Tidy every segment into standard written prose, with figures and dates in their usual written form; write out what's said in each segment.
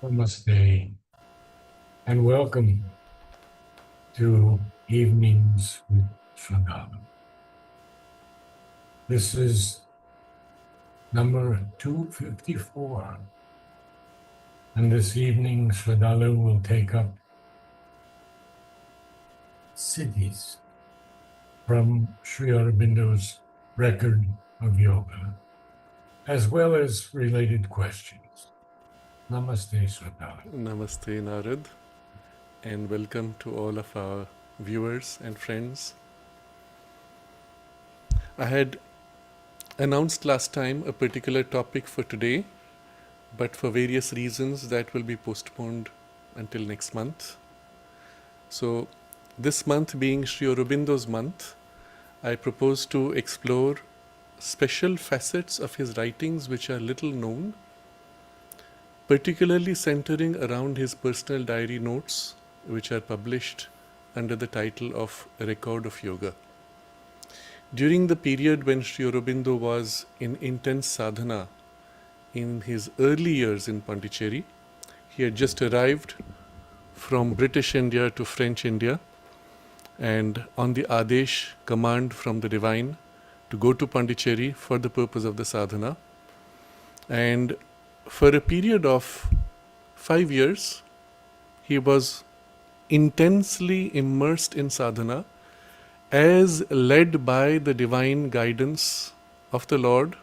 Namaste and welcome to Evenings with Sraddhalu. This is number 254. And this evening, Sraddhalu will take up Siddhis from Sri Aurobindo's record of yoga, as well as related questions. Namaste, Sraddhalu. Namaste, Narad, and welcome to all of our viewers and friends. I had announced last time a particular topic for today, but for various reasons that will be postponed until next month. So, this month being Sri Aurobindo's month, I propose to explore special facets of his writings which are little known, particularly centering around his personal diary notes, which are published under the title of A Record of Yoga. During the period when Sri Aurobindo was in intense sadhana in his early years in Pondicherry, he had just arrived from British India to French India, and on the Adesh, command from the divine, to go to Pondicherry for the purpose of the sadhana. And for a period of 5 years, he was intensely immersed in sadhana as led by the divine guidance of the Lord.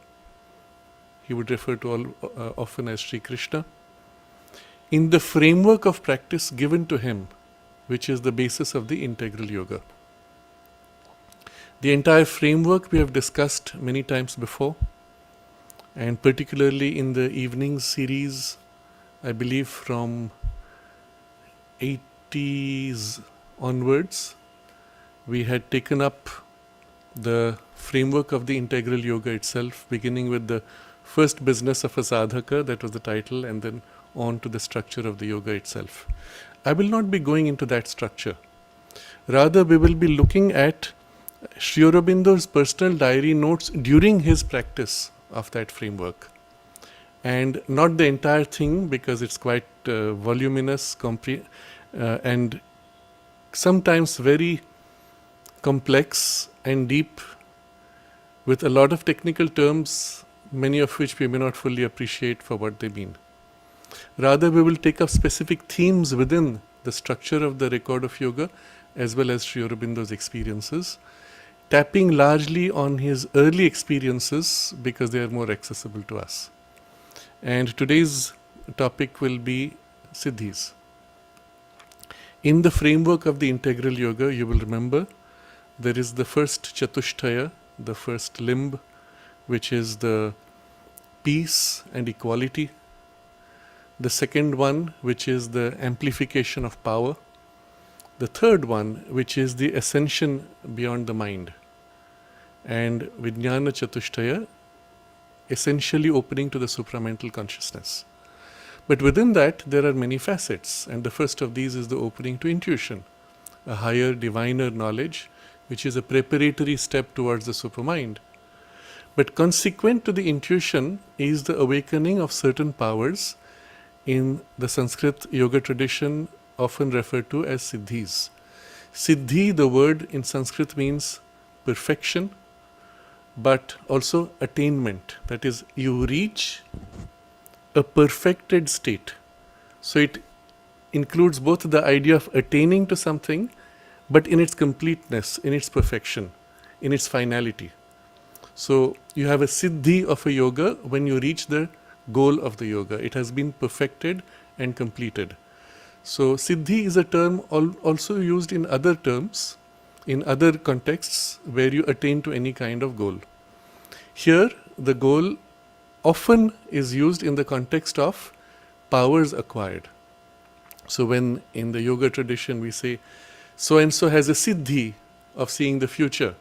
He would refer to all often as Sri Krishna, in the framework of practice given to him, which is the basis of the integral yoga. The entire framework we have discussed many times before, and particularly in the evening series, I believe from 80s onwards, we had taken up the framework of the integral yoga itself, beginning with the first business of a sadhaka, that was the title, and then on to the structure of the yoga itself. I will not be going into that structure. Rather, we will be looking at Sri Aurobindo's personal diary notes during his practice of that framework. And not the entire thing, because it's quite voluminous and sometimes very complex and deep, with a lot of technical terms, many of which we may not fully appreciate for what they mean. Rather, we will take up specific themes within the structure of the record of yoga, as well as Sri Aurobindo's experiences, tapping largely on his early experiences because they are more accessible to us. And today's topic will be Siddhis. In the framework of the integral yoga, you will remember there is the first chatushtaya, the first limb, which is the peace and equality. The second one, which is the amplification of power. The third one, which is the ascension beyond the mind. And Vijnana Chatushtaya, essentially opening to the supramental consciousness. But within that, there are many facets, and the first of these is the opening to intuition, a higher, diviner knowledge, which is a preparatory step towards the supermind. But consequent to the intuition is the awakening of certain powers in the Sanskrit yoga tradition, often referred to as Siddhis. Siddhi, the word in Sanskrit, means perfection, but also attainment. That is, you reach a perfected state. So it includes both the idea of attaining to something, but in its completeness, in its perfection, in its finality. So you have a siddhi of a yoga when you reach the goal of the yoga. It has been perfected and completed. So siddhi is a term also used in other terms, in other contexts where you attain to any kind of goal. Here, the goal often is used in the context of powers acquired. So when in the yoga tradition we say, so-and-so has a siddhi of seeing the future,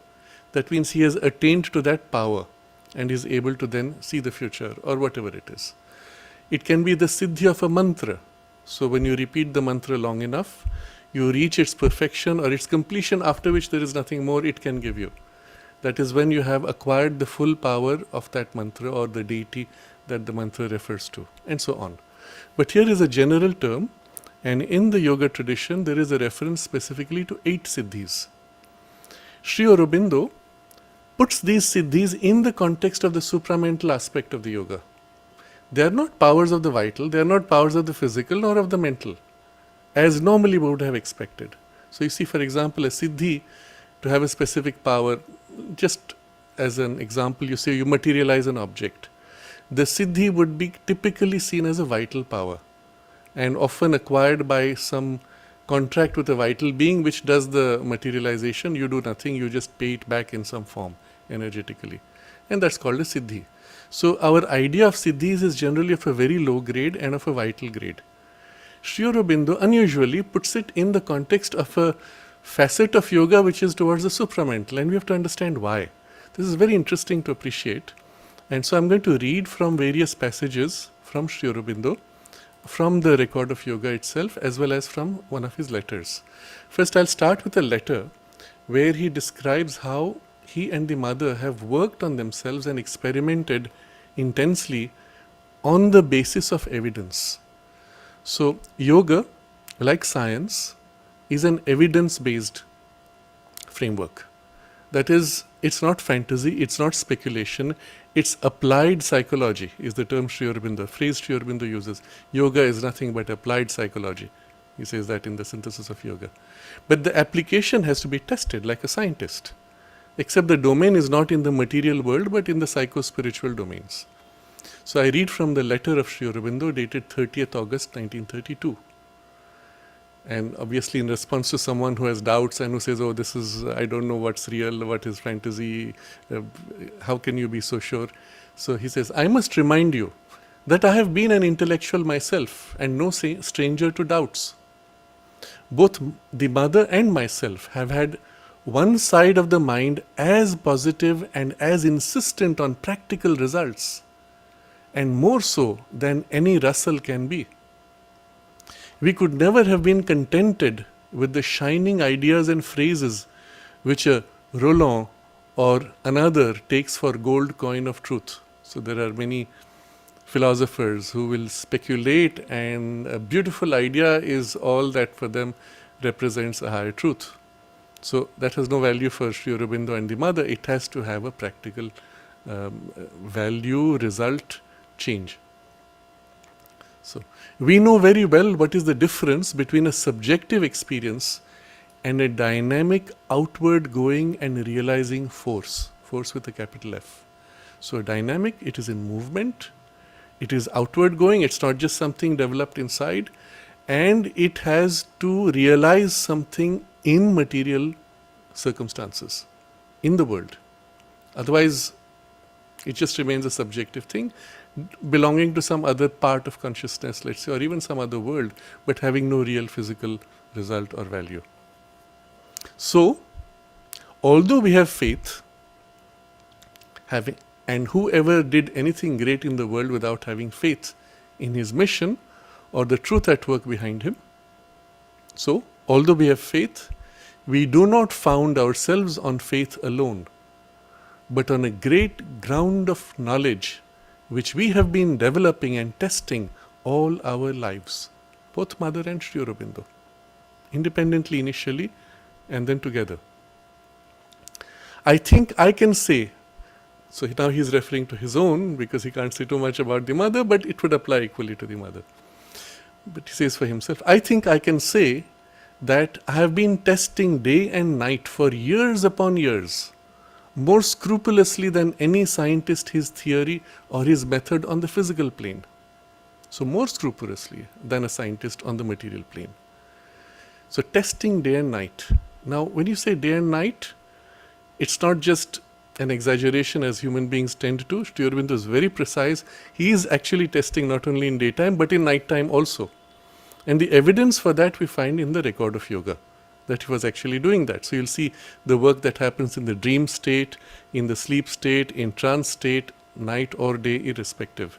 that means he has attained to that power and is able to then see the future or whatever it is. It can be the siddhi of a mantra. So when you repeat the mantra long enough, you reach its perfection or its completion, after which there is nothing more it can give you. That is when you have acquired the full power of that mantra or the deity that the mantra refers to, and so on. But here is a general term, and in the yoga tradition there is a reference specifically to 8 Siddhis. Sri Aurobindo puts these Siddhis in the context of the supramental aspect of the yoga. They are not powers of the vital, they are not powers of the physical nor of the mental, as normally we would have expected. So you see, for example, a Siddhi, to have a specific power, just as an example, you say you materialize an object. The Siddhi would be typically seen as a vital power and often acquired by some contract with a vital being which does the materialization. You do nothing, you just pay it back in some form energetically. And that's called a Siddhi. So our idea of Siddhis is generally of a very low grade and of a vital grade. Sri Aurobindo unusually puts it in the context of a facet of yoga which is towards the supramental, and we have to understand why. This is very interesting to appreciate. And so I'm going to read from various passages from Sri Aurobindo, from the record of yoga itself, as well as from one of his letters. First, I'll start with a letter where he describes how he and the mother have worked on themselves and experimented intensely on the basis of evidence. So, yoga, like science, is an evidence-based framework. That is, it's not fantasy, it's not speculation, it's applied psychology, is the term Sri Aurobindo, phrase Sri Aurobindo uses. Yoga is nothing but applied psychology. He says that in the synthesis of yoga. But the application has to be tested like a scientist, except the domain is not in the material world but in the psycho-spiritual domains. So I read from the letter of Sri Aurobindo dated 30th August 1932. And obviously in response to someone who has doubts and who says, oh, this is, I don't know what's real, what is fantasy, how can you be so sure? So he says, I must remind you that I have been an intellectual myself and no stranger to doubts. Both the mother and myself have had one side of the mind as positive and as insistent on practical results, and more so than any Russell can be. We could never have been contented with the shining ideas and phrases which a Roland or another takes for gold coin of truth. So there are many philosophers who will speculate, and a beautiful idea is all that for them represents a higher truth. So that has no value for Sri Aurobindo and the mother. It has to have a practical value, result, change. So we know very well what is the difference between a subjective experience and a dynamic, outward going and realizing force with a capital F. So dynamic, it is in movement, it is outward going, it's not just something developed inside, and it has to realize something in material circumstances, in the world. Otherwise, it just remains a subjective thing, belonging to some other part of consciousness, let's say, or even some other world, but having no real physical result or value. So, although we have faith, and whoever did anything great in the world without having faith in his mission or the truth at work behind him, so, although we have faith, we do not found ourselves on faith alone, but on a great ground of knowledge which we have been developing and testing all our lives, both Mother and Sri Aurobindo, independently initially and then together. I think I can say, so now he's referring to his own because he can't say too much about the mother, but it would apply equally to the mother. But he says for himself, I think I can say that I have been testing day and night for years upon years, more scrupulously than any scientist his theory or his method on the physical plane. So more scrupulously than a scientist on the material plane. So testing day and night. Now when you say day and night, it's not just an exaggeration as human beings tend to. Sri Aurobindo is very precise. He is actually testing not only in daytime but in nighttime also. And the evidence for that we find in the record of yoga, that he was actually doing that. So you'll see the work that happens in the dream state, in the sleep state, in trance state, night or day irrespective.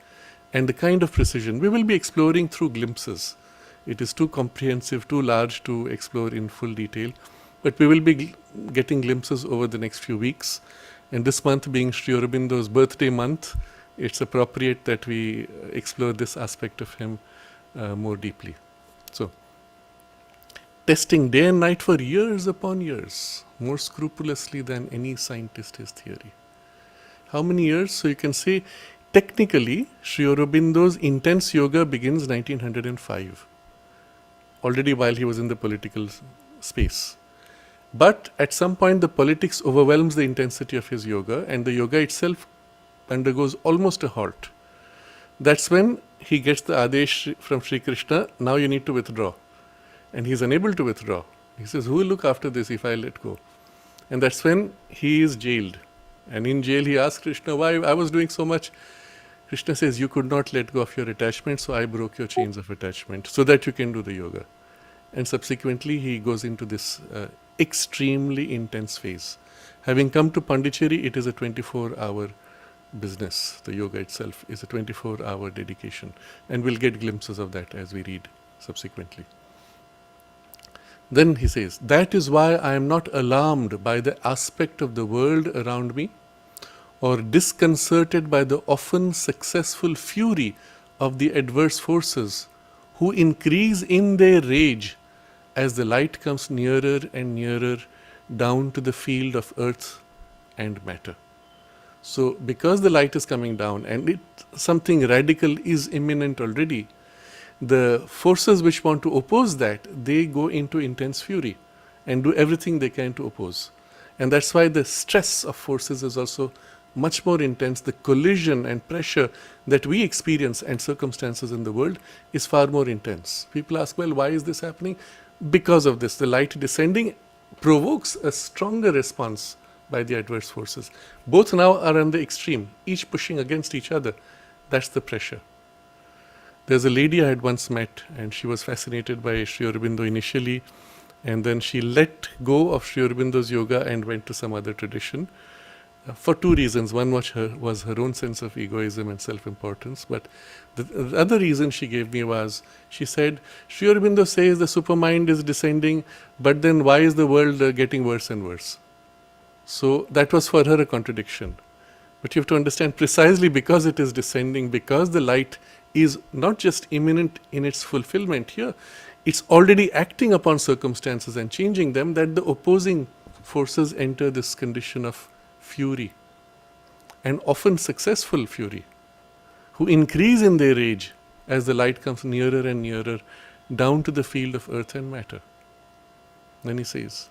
And the kind of precision we will be exploring through glimpses. It is too comprehensive, too large to explore in full detail. But we will be getting glimpses over the next few weeks. And this month being Sri Aurobindo's birthday month, it's appropriate that we explore this aspect of him more deeply. So, testing day and night for years upon years, more scrupulously than any scientist his theory. How many years? So you can say technically Sri Aurobindo's intense yoga begins 1905, already while he was in the political space. But at some point the politics overwhelms the intensity of his yoga, and the yoga itself undergoes almost a halt. That's when he gets the Adesh from Sri Krishna, now you need to withdraw. And he's unable to withdraw. He says, who will look after this if I let go? And that's when he is jailed. And in jail he asks Krishna, why I was doing so much? Krishna says, you could not let go of your attachment, so I broke your chains of attachment so that you can do the yoga. And subsequently he goes into this extremely intense phase. Having come to Pondicherry, it is a 24-hour business. The yoga itself is a 24-hour dedication. And we'll get glimpses of that as we read subsequently. Then he says, that is why I am not alarmed by the aspect of the world around me, or disconcerted by the often successful fury of the adverse forces, who increase in their rage as the light comes nearer and nearer down to the field of earth and matter. So because the light is coming down and something radical is imminent already, the forces which want to oppose that, they go into intense fury and do everything they can to oppose. And that's why the stress of forces is also much more intense. The collision and pressure that we experience and circumstances in the world is far more intense. People ask, well, why is this happening? Because of this. The light descending provokes a stronger response by the adverse forces. Both now are on the extreme, each pushing against each other. That's the pressure. There's a lady I had once met, and she was fascinated by Sri Aurobindo initially, and then she let go of Sri Aurobindo's yoga and went to some other tradition for two reasons. One was her own sense of egoism and self-importance, but the other reason she gave me was, she said, Sri Aurobindo says the supermind is descending, but then why is the world getting worse and worse? So that was for her a contradiction. But you have to understand, precisely because it is descending, because the light is not just imminent in its fulfillment here, it's already acting upon circumstances and changing them, that the opposing forces enter this condition of fury, and often successful fury, who increase in their rage as the light comes nearer and nearer down to the field of earth and matter. Then he says,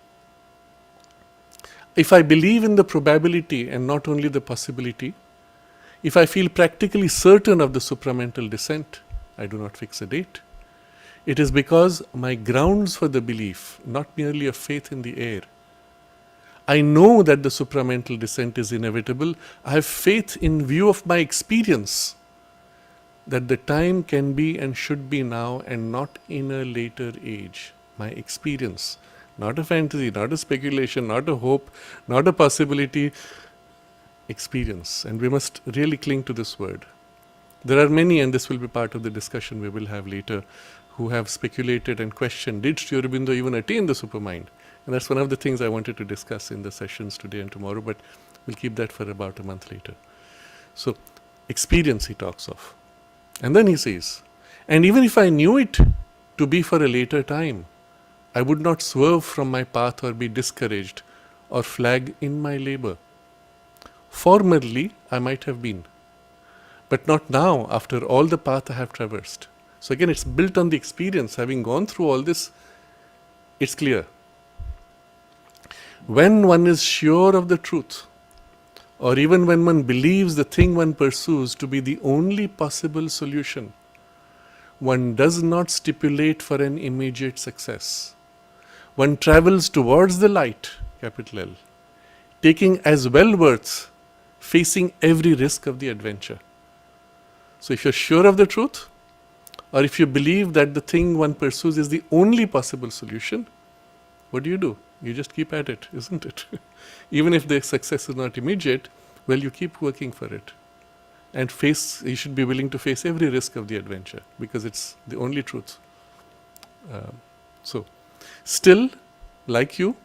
if I believe in the probability and not only the possibility, if I feel practically certain of the supramental descent, I do not fix a date. It is because my grounds for the belief, not merely a faith in the air. I know that the supramental descent is inevitable. I have faith in view of my experience that the time can be and should be now and not in a later age. My experience, not a fantasy, not a speculation, not a hope, not a possibility, experience. And we must really cling to this word. There are many, and this will be part of the discussion we will have later, who have speculated and questioned, did Sri Aurobindo even attain the supermind? And that's one of the things I wanted to discuss in the sessions today and tomorrow, but we'll keep that for about a month later. So, experience he talks of. And then he says, and even if I knew it to be for a later time, I would not swerve from my path or be discouraged or flag in my labor. Formerly, I might have been, but not now, after all the path I have traversed. So again, it's built on the experience. Having gone through all this, it's clear. When one is sure of the truth, or even when one believes the thing one pursues to be the only possible solution, one does not stipulate for an immediate success. One travels towards the light, capital L, taking as well worths, facing every risk of the adventure. So if you're sure of the truth, or if you believe that the thing one pursues is the only possible solution, what do? You just keep at it, isn't it? Even if the success is not immediate, well, you keep working for it. And you should be willing to face every risk of the adventure, because it's the only truth. Still, like you,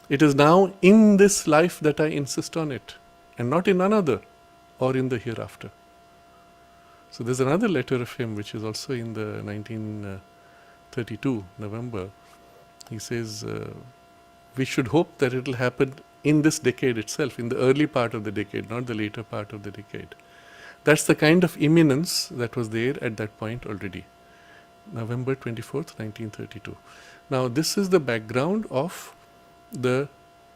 it is now in this life that I insist on it, and not in another or in the hereafter. So there's another letter of him which is also in the 1932 November. He says, we should hope that it will happen in this decade itself, in the early part of the decade, not the later part of the decade. That's the kind of imminence that was there at that point already. November 24th, 1932. Now, this is the background of the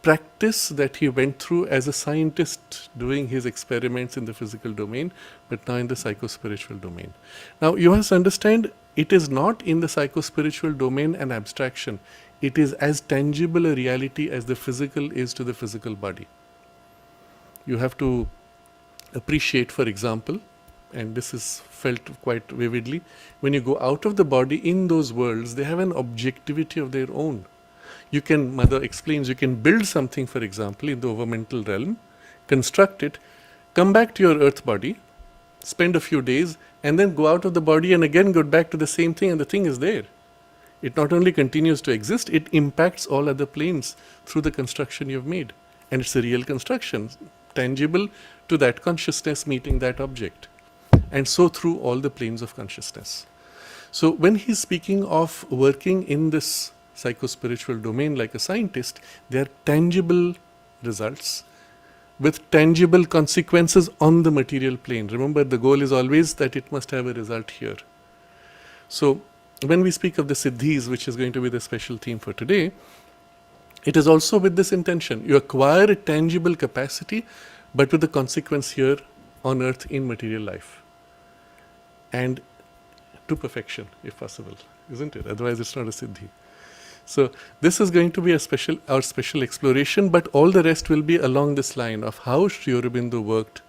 practice that he went through as a scientist doing his experiments in the physical domain, but now in the psychospiritual domain. Now, you must understand, it is not in the psychospiritual domain an abstraction. It is as tangible a reality as the physical is to the physical body. You have to appreciate, for example, and this is felt quite vividly, when you go out of the body in those worlds, they have an objectivity of their own. You can, Mother explains, you can build something, for example, in the overmental realm, construct it, come back to your earth body, spend a few days, and then go out of the body and again go back to the same thing, and the thing is there. It not only continues to exist, it impacts all other planes through the construction you've made. And it's a real construction, tangible to that consciousness meeting that object. And so through all the planes of consciousness. So when he's speaking of working in this psychospiritual domain like a scientist, they are tangible results with tangible consequences on the material plane. Remember, the goal is always that it must have a result here. So when we speak of the Siddhis, which is going to be the special theme for today, it is also with this intention. You acquire a tangible capacity, but with the consequence here on earth in material life. And to perfection, if possible, isn't it? Otherwise, it's not a Siddhi. So this is going to be our special exploration, but all the rest will be along this line of how Sri Aurobindo worked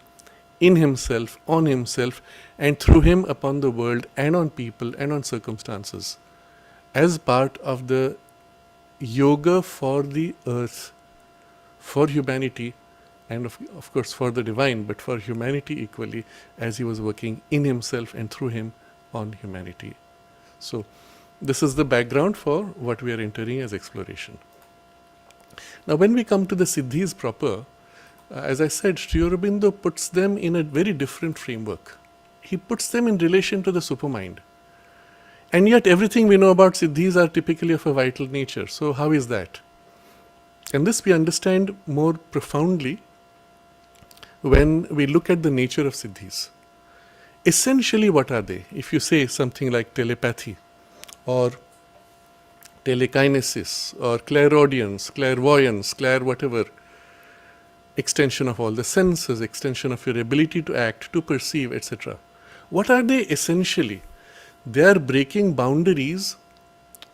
in himself, on himself, and through him upon the world and on people and on circumstances as part of the yoga for the earth, for humanity, and of course for the divine, but for humanity equally, as he was working in himself and through him on humanity. So this is the background for what we are entering as exploration. Now when we come to the Siddhis proper, as I said, Sri Aurobindo puts them in a very different framework. He puts them in relation to the supermind. And yet everything we know about Siddhis are typically of a vital nature. So how is that? And this we understand more profoundly when we look at the nature of Siddhis. Essentially, what are they? If you say something like telepathy or telekinesis or clairaudience, clairvoyance, whatever, extension of all the senses, extension of your ability to act, to perceive, etc. What are they essentially? They are breaking boundaries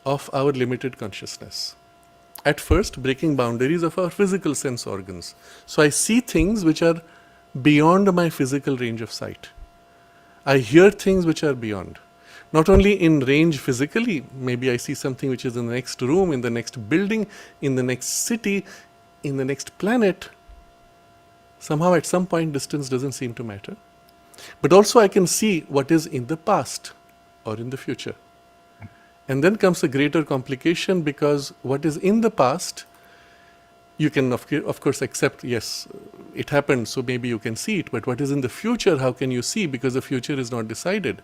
of our limited consciousness. At first, breaking boundaries of our physical sense organs. So I see things which are beyond my physical range of sight. I hear things which are beyond. Not only in range physically, maybe I see something which is in the next room, in the next building, in the next city, in the next planet. Somehow at some point distance doesn't seem to matter. But also I can see what is in the past or in the future. And then comes a greater complication, because what is in the past, you can of course accept, yes, it happened, so maybe you can see it. But what is in the future, how can you see? Because the future is not decided.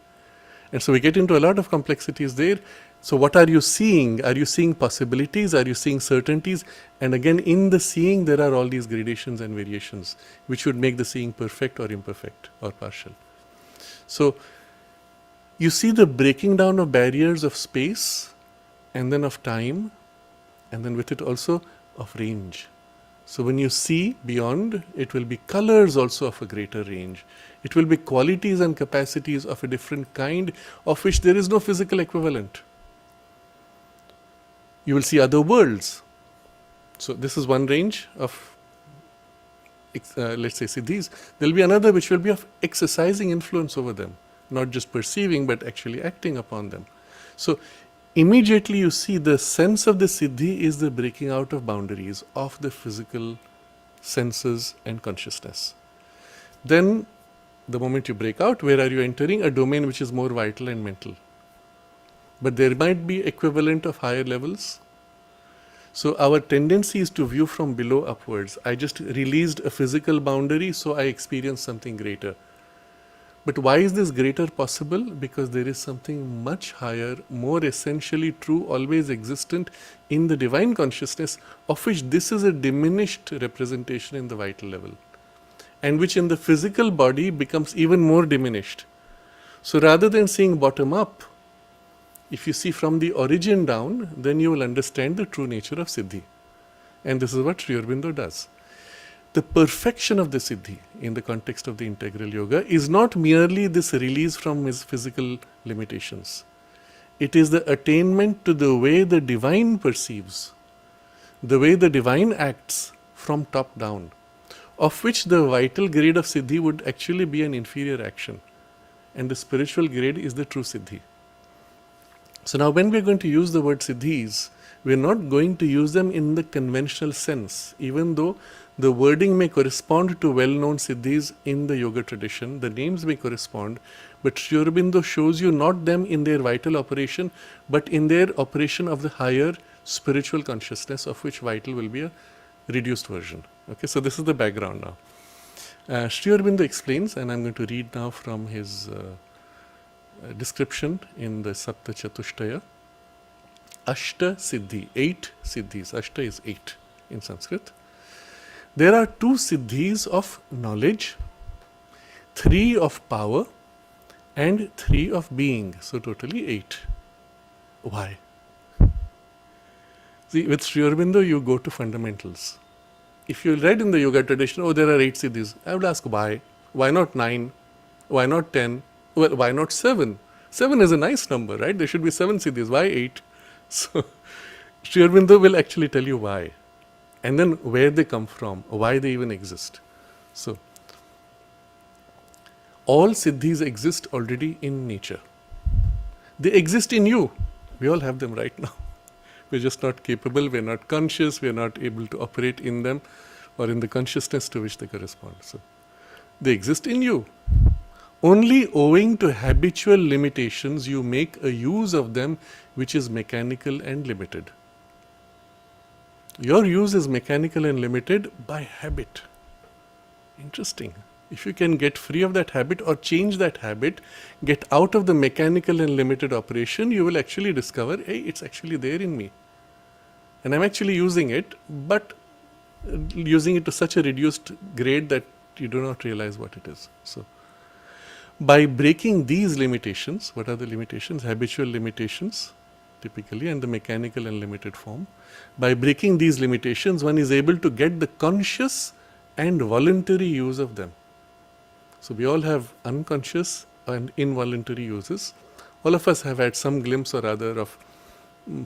And so we get into a lot of complexities there. So what are you seeing? Are you seeing possibilities? Are you seeing certainties? And again, in the seeing, there are all these gradations and variations, which would make the seeing perfect or imperfect or partial. So you see the breaking down of barriers of space and then of time, and then with it also of range. So when you see beyond, it will be colors also of a greater range. It will be qualities and capacities of a different kind, of which there is no physical equivalent. You will see other worlds. So this is one range of, let's say, Siddhis. There will be another which will be of exercising influence over them, not just perceiving, but actually acting upon them. So immediately you see the sense of the Siddhi is the breaking out of boundaries of the physical senses and consciousness. Then the moment you break out, where are you entering? A domain which is more vital and mental. But there might be equivalent of higher levels. So our tendency is to view from below upwards. I just released a physical boundary, so I experience something greater. But why is this greater possible? Because there is something much higher, more essentially true, always existent in the divine consciousness, of which this is a diminished representation in the vital level, and which in the physical body becomes even more diminished. So rather than seeing bottom up, if you see from the origin down, then you will understand the true nature of Siddhi. And this is what Sri Aurobindo does. The perfection of the Siddhi in the context of the integral yoga is not merely this release from his physical limitations. It is the attainment to the way the divine perceives, the way the divine acts from top down, of which the vital grade of Siddhi would actually be an inferior action. And the spiritual grade is the true Siddhi. So now when we are going to use the word Siddhis, we are not going to use them in the conventional sense, even though the wording may correspond to well-known Siddhis in the yoga tradition, the names may correspond, but Sri Aurobindo shows you not them in their vital operation, but in their operation of the higher spiritual consciousness, of which vital will be a reduced version. Okay, so this is the background now. Sri Aurobindo explains, and I'm going to read now from his description in the Sapta Chatushtaya. Ashta Siddhi, 8 Siddhis. Ashta is 8 in Sanskrit. There are 2 Siddhis of knowledge, 3 of power, and 3 of being. So totally 8. Why? See, with Sri Aurobindo you go to fundamentals. If you read in the yoga tradition, oh, there are 8 Siddhis, I would ask why? Why not 9? Why not 10? Well, why not 7? 7 is a nice number, right? There should be 7 Siddhis. Why 8? So, Sri Aurobindo will actually tell you why. And then where they come from, why they even exist. So, all Siddhis exist already in nature. They exist in you. We all have them right now. We're just not capable, we're not conscious, we're not able to operate in them or in the consciousness to which they correspond. So, they exist in you. Only owing to habitual limitations you make a use of them which is mechanical and limited. Your use is mechanical and limited by habit. Interesting. If you can get free of that habit or change that habit, get out of the mechanical and limited operation, you will actually discover, hey, it's actually there in me. And I'm actually using it, but using it to such a reduced grade that you do not realize what it is. So, by breaking these limitations, what are the limitations? Habitual limitations, typically, and the mechanical and limited form. By breaking these limitations, one is able to get the conscious and voluntary use of them. So we all have unconscious and involuntary uses. All of us have had some glimpse or other of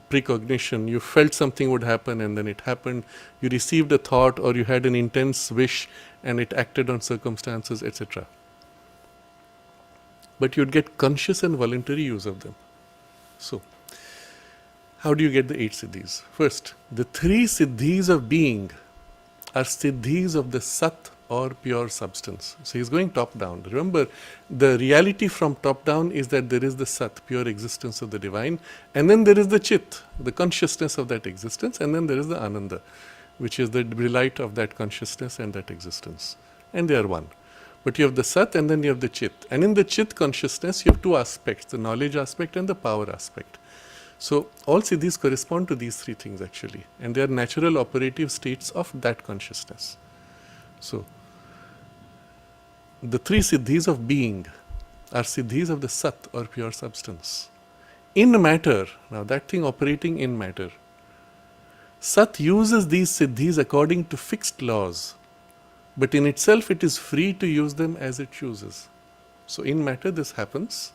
precognition. You felt something would happen and then it happened. You received a thought or you had an intense wish and it acted on circumstances, etc. But you'd get conscious and voluntary use of them. So, how do you get the 8 Siddhis? First, the 3 Siddhis of being are Siddhis of the Sat or pure substance. So he's going top down. Remember, the reality from top down is that there is the Sat, pure existence of the divine, and then there is the Chit, the consciousness of that existence, and then there is the Ananda, which is the delight of that consciousness and that existence. And they are one. But you have the Sat and then you have the Chit. And in the Chit consciousness, you have 2 aspects, the knowledge aspect and the power aspect. So all Siddhis correspond to these 3 things actually. And they are natural operative states of that consciousness. So, the 3 Siddhis of being are Siddhis of the Sat or pure substance. In matter, now that thing operating in matter, Sat uses these Siddhis according to fixed laws, but in itself it is free to use them as it chooses. So in matter this happens,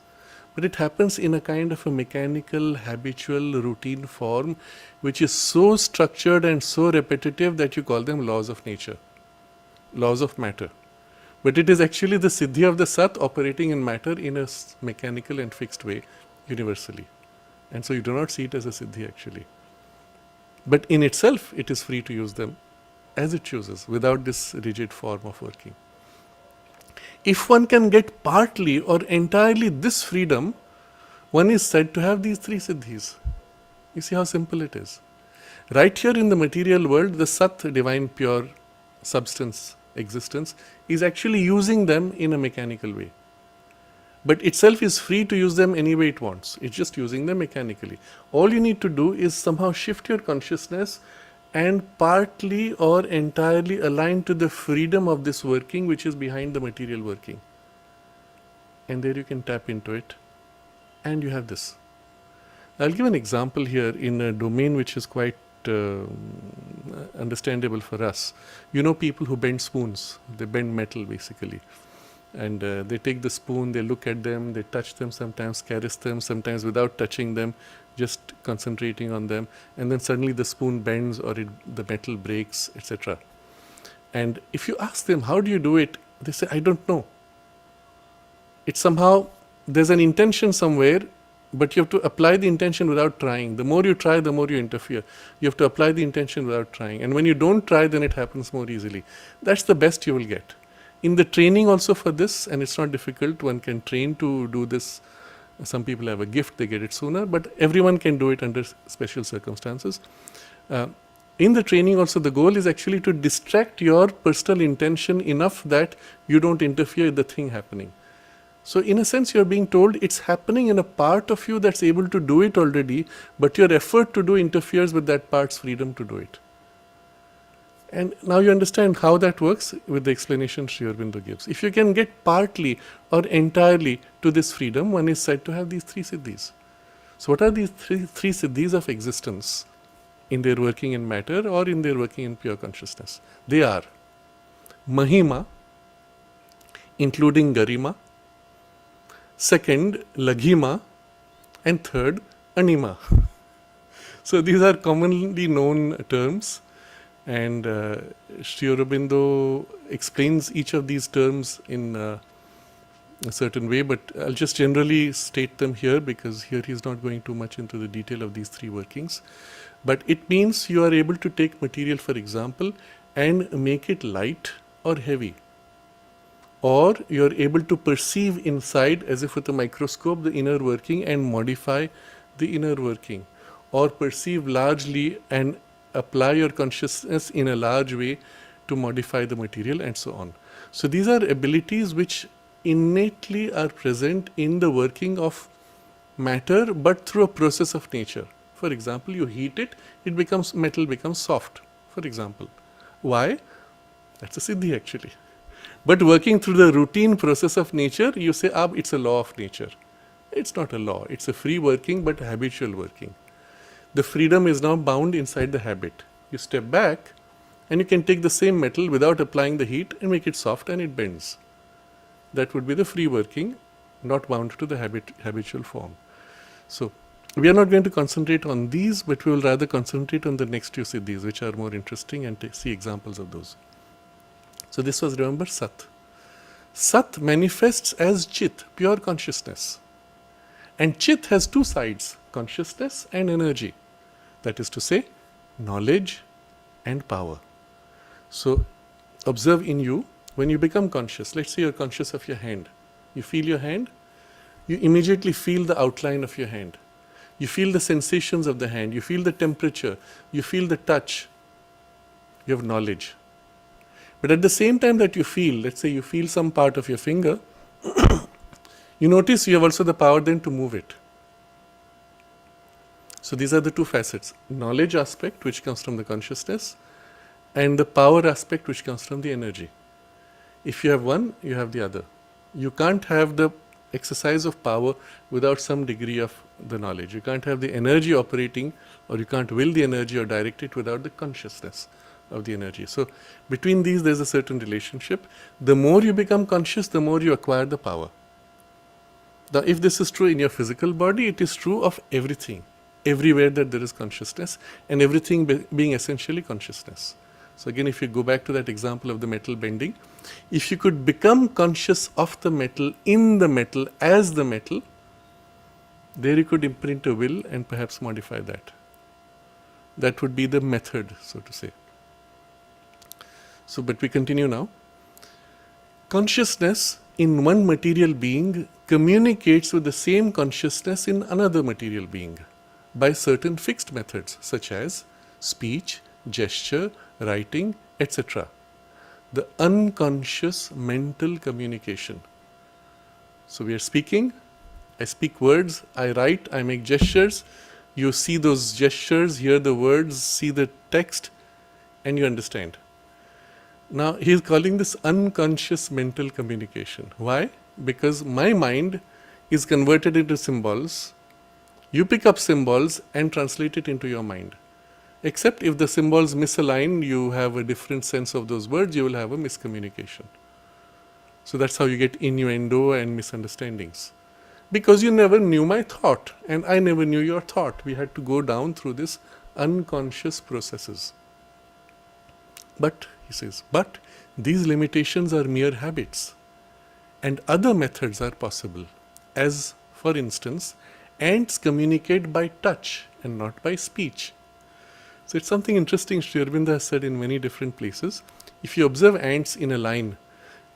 but it happens in a kind of a mechanical, habitual, routine form, which is so structured and so repetitive that you call them laws of nature, laws of matter. But it is actually the Siddhi of the Sat operating in matter in a mechanical and fixed way, universally. And so you do not see it as a Siddhi actually. But in itself, it is free to use them as it chooses, without this rigid form of working. If one can get partly or entirely this freedom, one is said to have these 3 Siddhis. You see how simple it is. Right here in the material world, the Sat, divine pure substance, existence, is actually using them in a mechanical way. but itself is free to use them any way it wants. It's just using them mechanically. All you need to do is somehow shift your consciousness and partly or entirely align to the freedom of this working which is behind the material working. And there you can tap into it, and you have this. I'll give an example here in a domain which is quite understandable for us. You know people who bend spoons, they bend metal basically. And they take the spoon, they look at them, they touch them sometimes, caress them, sometimes without touching them, just concentrating on them, and then suddenly the spoon bends or the metal breaks, etc. And if you ask them, how do you do it? They say, I don't know. It's somehow, there's an intention somewhere, but you have to apply the intention without trying. The more you try, the more you interfere. You have to apply the intention without trying. And when you don't try, then it happens more easily. That's the best you will get. In the training also for this, and it's not difficult, one can train to do this. Some people have a gift, they get it sooner, but everyone can do it under special circumstances. In the training also, the goal is actually to distract your personal intention enough that you don't interfere with the thing happening. So in a sense, you're being told it's happening in a part of you that's able to do it already, but your effort to do interferes with that part's freedom to do it. And now you understand how that works with the explanation Sri Aurobindo gives. If you can get partly or entirely to this freedom, one is said to have these three siddhis. So what are these three siddhis of existence in their working in matter or in their working in pure consciousness? They are Mahima, including Garima, second, Laghima, and third, Anima. So these are commonly known terms. And Sri Aurobindo explains each of these terms in a certain way, but I'll just generally state them here because here he's not going too much into the detail of these three workings. But it means you are able to take material, for example, and make it light or heavy. Or you're able to perceive inside, as if with a microscope, the inner working and modify the inner working. Or perceive largely and apply your consciousness in a large way to modify the material, and so on. So these are abilities which innately are present in the working of matter, but through a process of nature. For example, you heat it, metal becomes soft, for example. Why? That's a siddhi actually. But working through the routine process of nature, you say, it's a law of nature. It's not a law, it's a free working but habitual working. The freedom is now bound inside the habit. You step back and you can take the same metal without applying the heat and make it soft and it bends. That would be the free working, not bound to the habitual form. So we are not going to concentrate on these, but we will rather concentrate on the next two siddhis, which are more interesting, and see examples of those. So this was, remember, Sat. Sat manifests as Chit, pure consciousness. And Chit has two sides, consciousness and energy. That is to say, knowledge and power. So observe in you, when you become conscious, let's say you're conscious of your hand. You feel your hand, you immediately feel the outline of your hand. You feel the sensations of the hand, you feel the temperature, you feel the touch. You have knowledge. But at the same time that you feel, let's say you feel some part of your finger, you notice you have also the power then to move it. So these are the two facets, knowledge aspect which comes from the consciousness and the power aspect which comes from the energy. If you have one, you have the other. You can't have the exercise of power without some degree of the knowledge. You can't have the energy operating, or you can't will the energy or direct it without the consciousness of the energy. So between these there's a certain relationship. The more you become conscious, the more you acquire the power. Now if this is true in your physical body, it is true of everything. Everywhere that there is consciousness, and everything being essentially consciousness. So again, if you go back to that example of the metal bending, if you could become conscious of the metal, in the metal, as the metal, there you could imprint a will and perhaps modify that. That would be the method, so to say. So, but we continue now. Consciousness in one material being communicates with the same consciousness in another material being by certain fixed methods such as speech, gesture, writing, etc. The unconscious mental communication. So we are speaking, I speak words, I write, I make gestures. You see those gestures, hear the words, see the text, and you understand. Now, he is calling this unconscious mental communication. Why? Because my mind is converted into symbols. You pick up symbols and translate it into your mind. Except if the symbols misalign, you have a different sense of those words, you will have a miscommunication. So that's how you get innuendo and misunderstandings. Because you never knew my thought, and I never knew your thought. We had to go down through this unconscious processes. But, he says, but these limitations are mere habits, and other methods are possible. As, for instance, ants communicate by touch and not by speech. So it's something interesting Sri Aurobindo has said in many different places. If you observe ants in a line,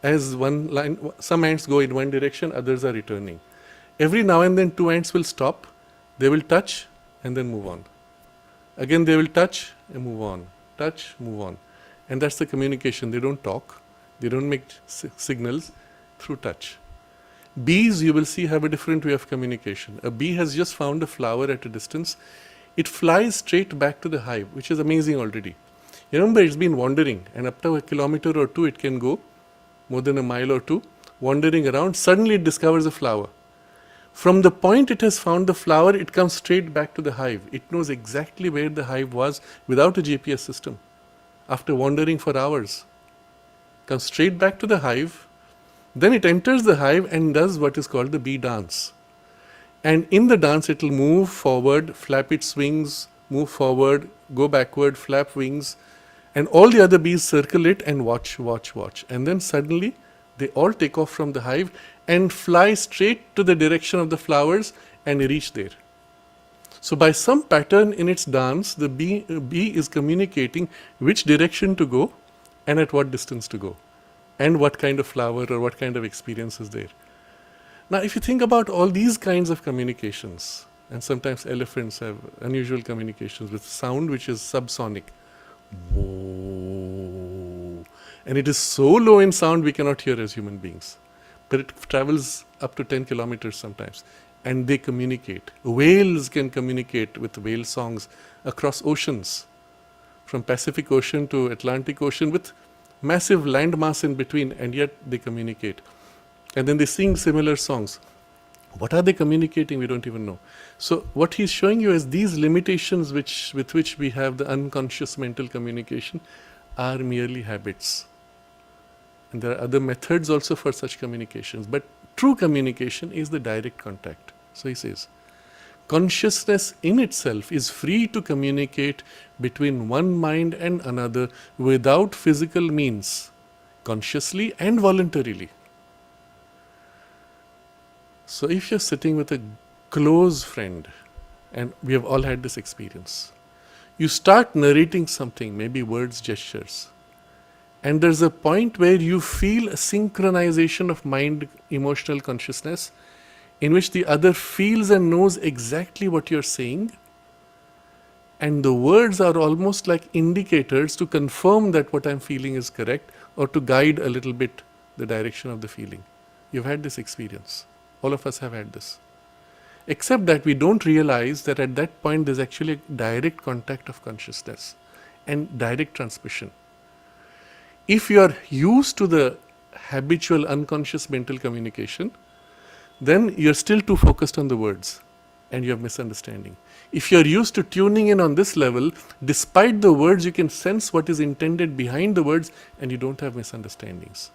as one line, some ants go in one direction, others are returning. Every now and then 2 ants will stop, they will touch and then move on. Again they will touch and move on, touch, move on. And that's the communication. They don't talk, they don't make signals through touch. Bees, you will see, have a different way of communication. A bee has just found a flower at a distance. It flies straight back to the hive, which is amazing already. You remember, it's been wandering, and up to a kilometer or 2 it can go, more than a mile or 2, wandering around. Suddenly it discovers a flower. From the point it has found the flower, it comes straight back to the hive. It knows exactly where the hive was without a GPS system. After wandering for hours, comes straight back to the hive. Then it enters the hive and does what is called the bee dance. And in the dance it will move forward, flap its wings, move forward, go backward, flap wings, and all the other bees circle it and watch, watch, watch. And then suddenly they all take off from the hive and fly straight to the direction of the flowers and reach there. So by some pattern in its dance, the bee is communicating which direction to go and at what distance to go, and what kind of flower or what kind of experience is there. Now, if you think about all these kinds of communications, and sometimes elephants have unusual communications with sound which is subsonic. Whoa. And it is so low in sound we cannot hear as human beings. But it travels up to 10 kilometers sometimes. And they communicate. Whales can communicate with whale songs across oceans, from Pacific Ocean to Atlantic Ocean, with massive landmass in between, and yet they communicate. And then they sing similar songs. What are they communicating? We don't even know. So what he's showing you is these limitations with which we have the unconscious mental communication are merely habits. And there are other methods also for such communications. But true communication is the direct contact. So he says, consciousness in itself is free to communicate between one mind and another without physical means, consciously and voluntarily. So if you're sitting with a close friend, and we have all had this experience, you start narrating something, maybe words, gestures, and there's a point where you feel a synchronization of mind, emotional consciousness, in which the other feels and knows exactly what you're saying, and the words are almost like indicators to confirm that what I'm feeling is correct, or to guide a little bit the direction of the feeling. You've had this experience. All of us have had this. Except that we don't realize that at that point there's actually a direct contact of consciousness and direct transmission. If you are used to the habitual unconscious mental communication, then you're still too focused on the words and you have misunderstanding. If you're used to tuning in on this level, despite the words, you can sense what is intended behind the words and you don't have misunderstandings.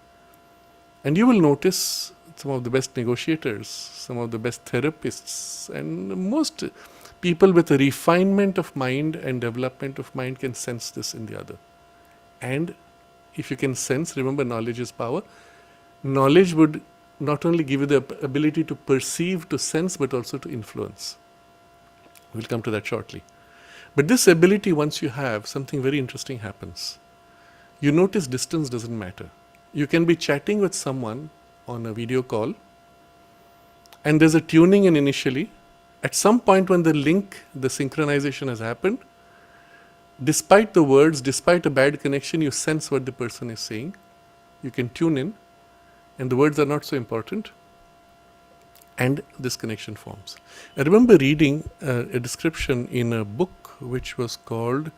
And you will notice some of the best negotiators, some of the best therapists, and most people with a refinement of mind and development of mind can sense this in the other. And if you can sense, remember, knowledge is power. Knowledge would not only give you the ability to perceive, to sense, but also to influence. We'll come to that shortly. But this ability, once you have, something very interesting happens. You notice distance doesn't matter. You can be chatting with someone on a video call, and there's a tuning in initially. At some point when the link, the synchronization has happened, despite the words, despite a bad connection, you sense what the person is saying. You can tune in, and the words are not so important. and this connection forms. I remember reading a description in a book which was called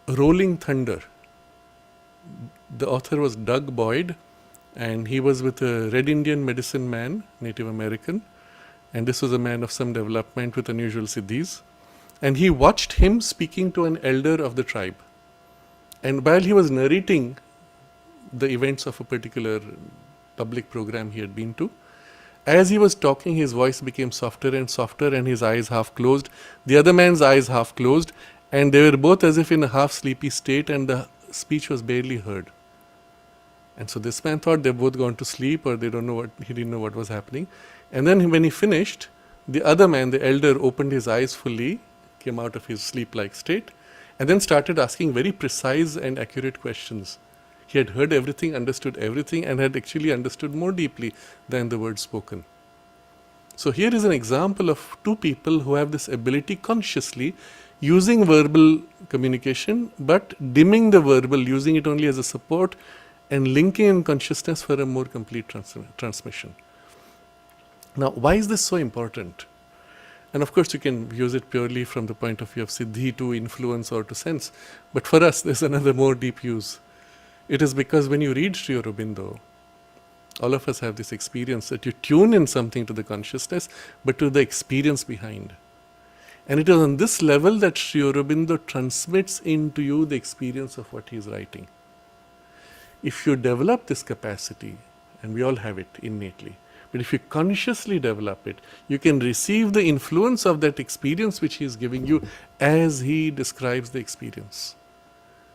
Rolling Thunder. The author was Doug Boyd, and he was with a Red Indian medicine man, Native American, and this was a man of some development with unusual siddhis. And he watched him speaking to an elder of the tribe. And while he was narrating the events of a particular public program he had been to, as he was talking, his voice became softer and softer, and his eyes half closed. The other man's eyes half closed, and they were both as if in a half sleepy state, and the speech was barely heard. And so this man thought they've both gone to sleep, or they don't know what, he didn't know what was happening. And then when he finished, the other man, the elder, opened his eyes fully, came out of his sleep-like state, and then started asking very precise and accurate questions. He had heard everything, understood everything, and had actually understood more deeply than the words spoken. So here is an example of two people who have this ability consciously using verbal communication, but dimming the verbal, using it only as a support, and linking in consciousness for a more complete transmission. Now, why is this so important? And of course, you can use it purely from the point of view of siddhi to influence or to sense. But for us, there's another more deep use. It is because when you read Sri Aurobindo, all of us have this experience that you tune in something to the consciousness, but to the experience behind. And it is on this level that Sri Aurobindo transmits into you the experience of what he is writing. If you develop this capacity, and we all have it innately, but if you consciously develop it, you can receive the influence of that experience which he is giving you as he describes the experience.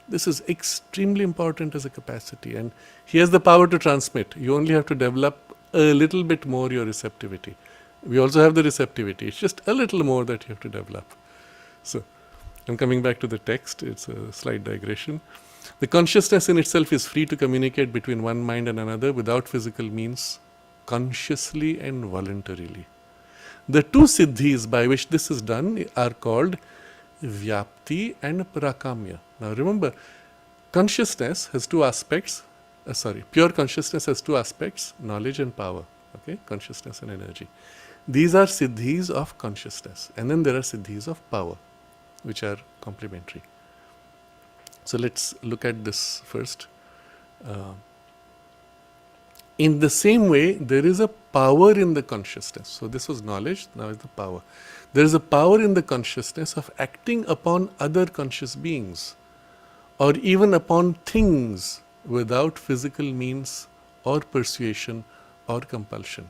This is extremely important as a capacity, and he has the power to transmit. You only have to develop a little bit more your receptivity. We also have the receptivity. It's just a little more that you have to develop. So, I'm coming back to the text. It's a slight digression. The consciousness in itself is free to communicate between one mind and another without physical means, consciously and voluntarily. The two siddhis by which this is done are called Vyapti and Prakamya. Now remember, consciousness has two aspects, pure consciousness has two aspects, knowledge and power, okay, consciousness and energy. These are siddhis of consciousness, and then there are siddhis of power, which are complementary. So let's look at this first. In the same way, there is a power in the consciousness. So this was knowledge, now is the power. There is a power in the consciousness of acting upon other conscious beings, or even upon things without physical means or persuasion or compulsion.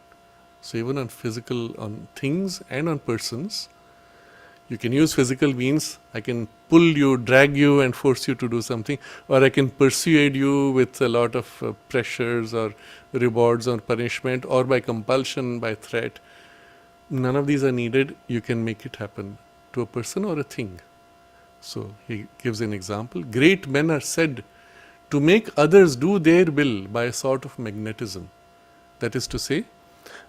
So even on things and on persons, you can use physical means. I can pull you, drag you and force you to do something, or I can persuade you with a lot of pressures or rewards or punishment, or by compulsion, by threat. None of these are needed. You can make it happen to a person or a thing. So he gives an example. Great men are said to make others do their will by a sort of magnetism. That is to say,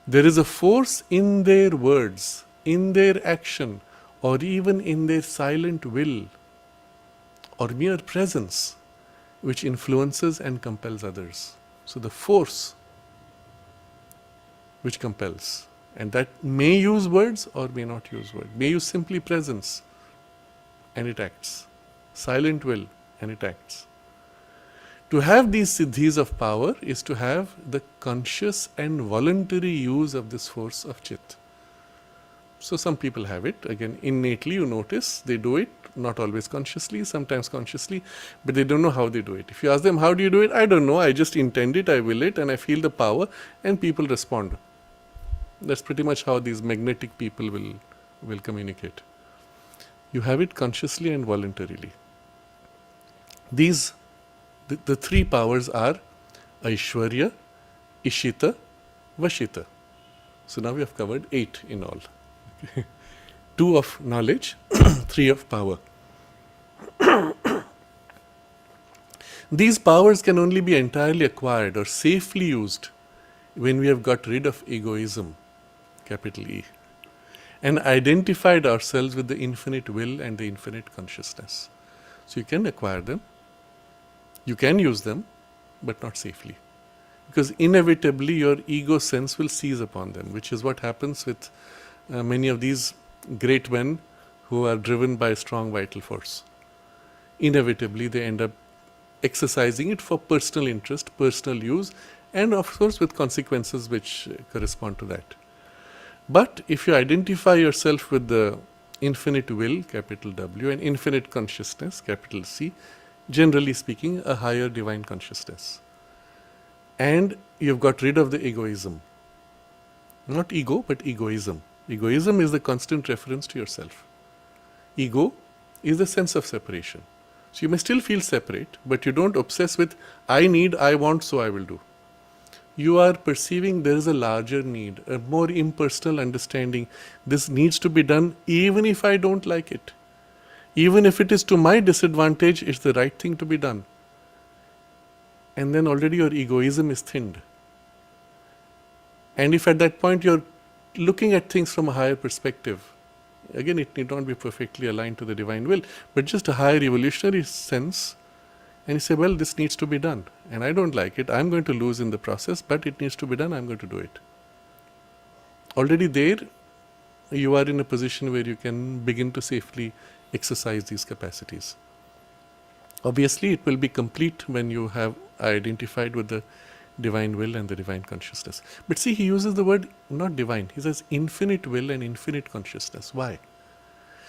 there is a force in their words, in their action, or even in their silent will or mere presence, which influences and compels others. So the force which compels, and that may use words or may not use words, may use simply presence, and it acts. Silent will, and it acts. To have these siddhis of power is to have the conscious and voluntary use of this force of Chit. So some people have it, again innately, you notice, they do it, not always consciously, sometimes consciously, but they don't know how they do it. If you ask them, how do you do it? I don't know, I just intend it, I will it, and I feel the power, and people respond. That's pretty much how these magnetic people will communicate. You have it consciously and voluntarily. The three powers are Aishwarya, Ishita, Vashita. So now we have covered 8 in all. 2 of knowledge, 3 of power. These powers can only be entirely acquired or safely used when we have got rid of egoism, capital E, and identified ourselves with the infinite will and the infinite consciousness. So you can acquire them, you can use them, but not safely. because inevitably your ego sense will seize upon them, which is what happens with many of these great men who are driven by a strong vital force. Inevitably, they end up exercising it for personal interest, personal use, and of course with consequences which correspond to that. But if you identify yourself with the infinite will, capital W, and infinite consciousness, capital C, generally speaking, a higher divine consciousness, and you've got rid of the egoism. Not ego, but egoism. Egoism is the constant reference to yourself. Ego is the sense of separation. So you may still feel separate, but you don't obsess with I need, I want, so I will do. You are perceiving there is a larger need, a more impersonal understanding. This needs to be done even if I don't like it. Even if it is to my disadvantage, it's the right thing to be done. And then already your egoism is thinned. And if at that point you're looking at things from a higher perspective, again, it need not be perfectly aligned to the divine will, but just a higher evolutionary sense, and you say, well, this needs to be done, and I don't like it, I'm going to lose in the process, but it needs to be done, I'm going to do it. Already there, you are in a position where you can begin to safely exercise these capacities. Obviously, it will be complete when you have identified with the divine will and the divine consciousness. But see, he uses the word not divine. He says infinite will and infinite consciousness. Why?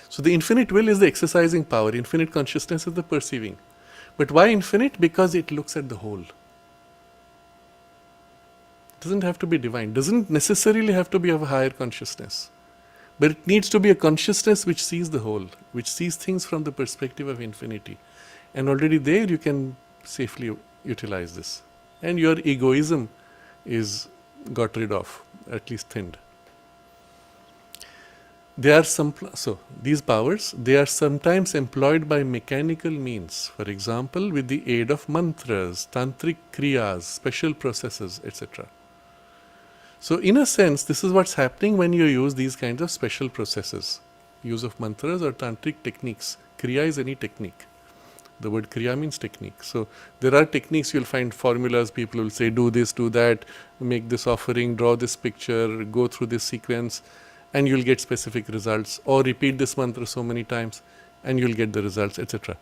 So the infinite will is the exercising power. Infinite consciousness is the perceiving. But why infinite? Because it looks at the whole. It doesn't have to be divine. Doesn't necessarily have to be of a higher consciousness. But it needs to be a consciousness which sees the whole, which sees things from the perspective of infinity. And already there you can safely utilize this. And your egoism is got rid of, at least thinned. These powers, they are sometimes employed by mechanical means, for example, with the aid of mantras, tantric kriyas, special processes, etc. So in a sense, this is what's happening when you use these kinds of special processes, use of mantras or tantric techniques. Kriya is any technique. The word kriya means technique. So there are techniques, you'll find formulas, people will say do this, do that, make this offering, draw this picture, go through this sequence, and you'll get specific results, or repeat this mantra so many times and you'll get the results, etc.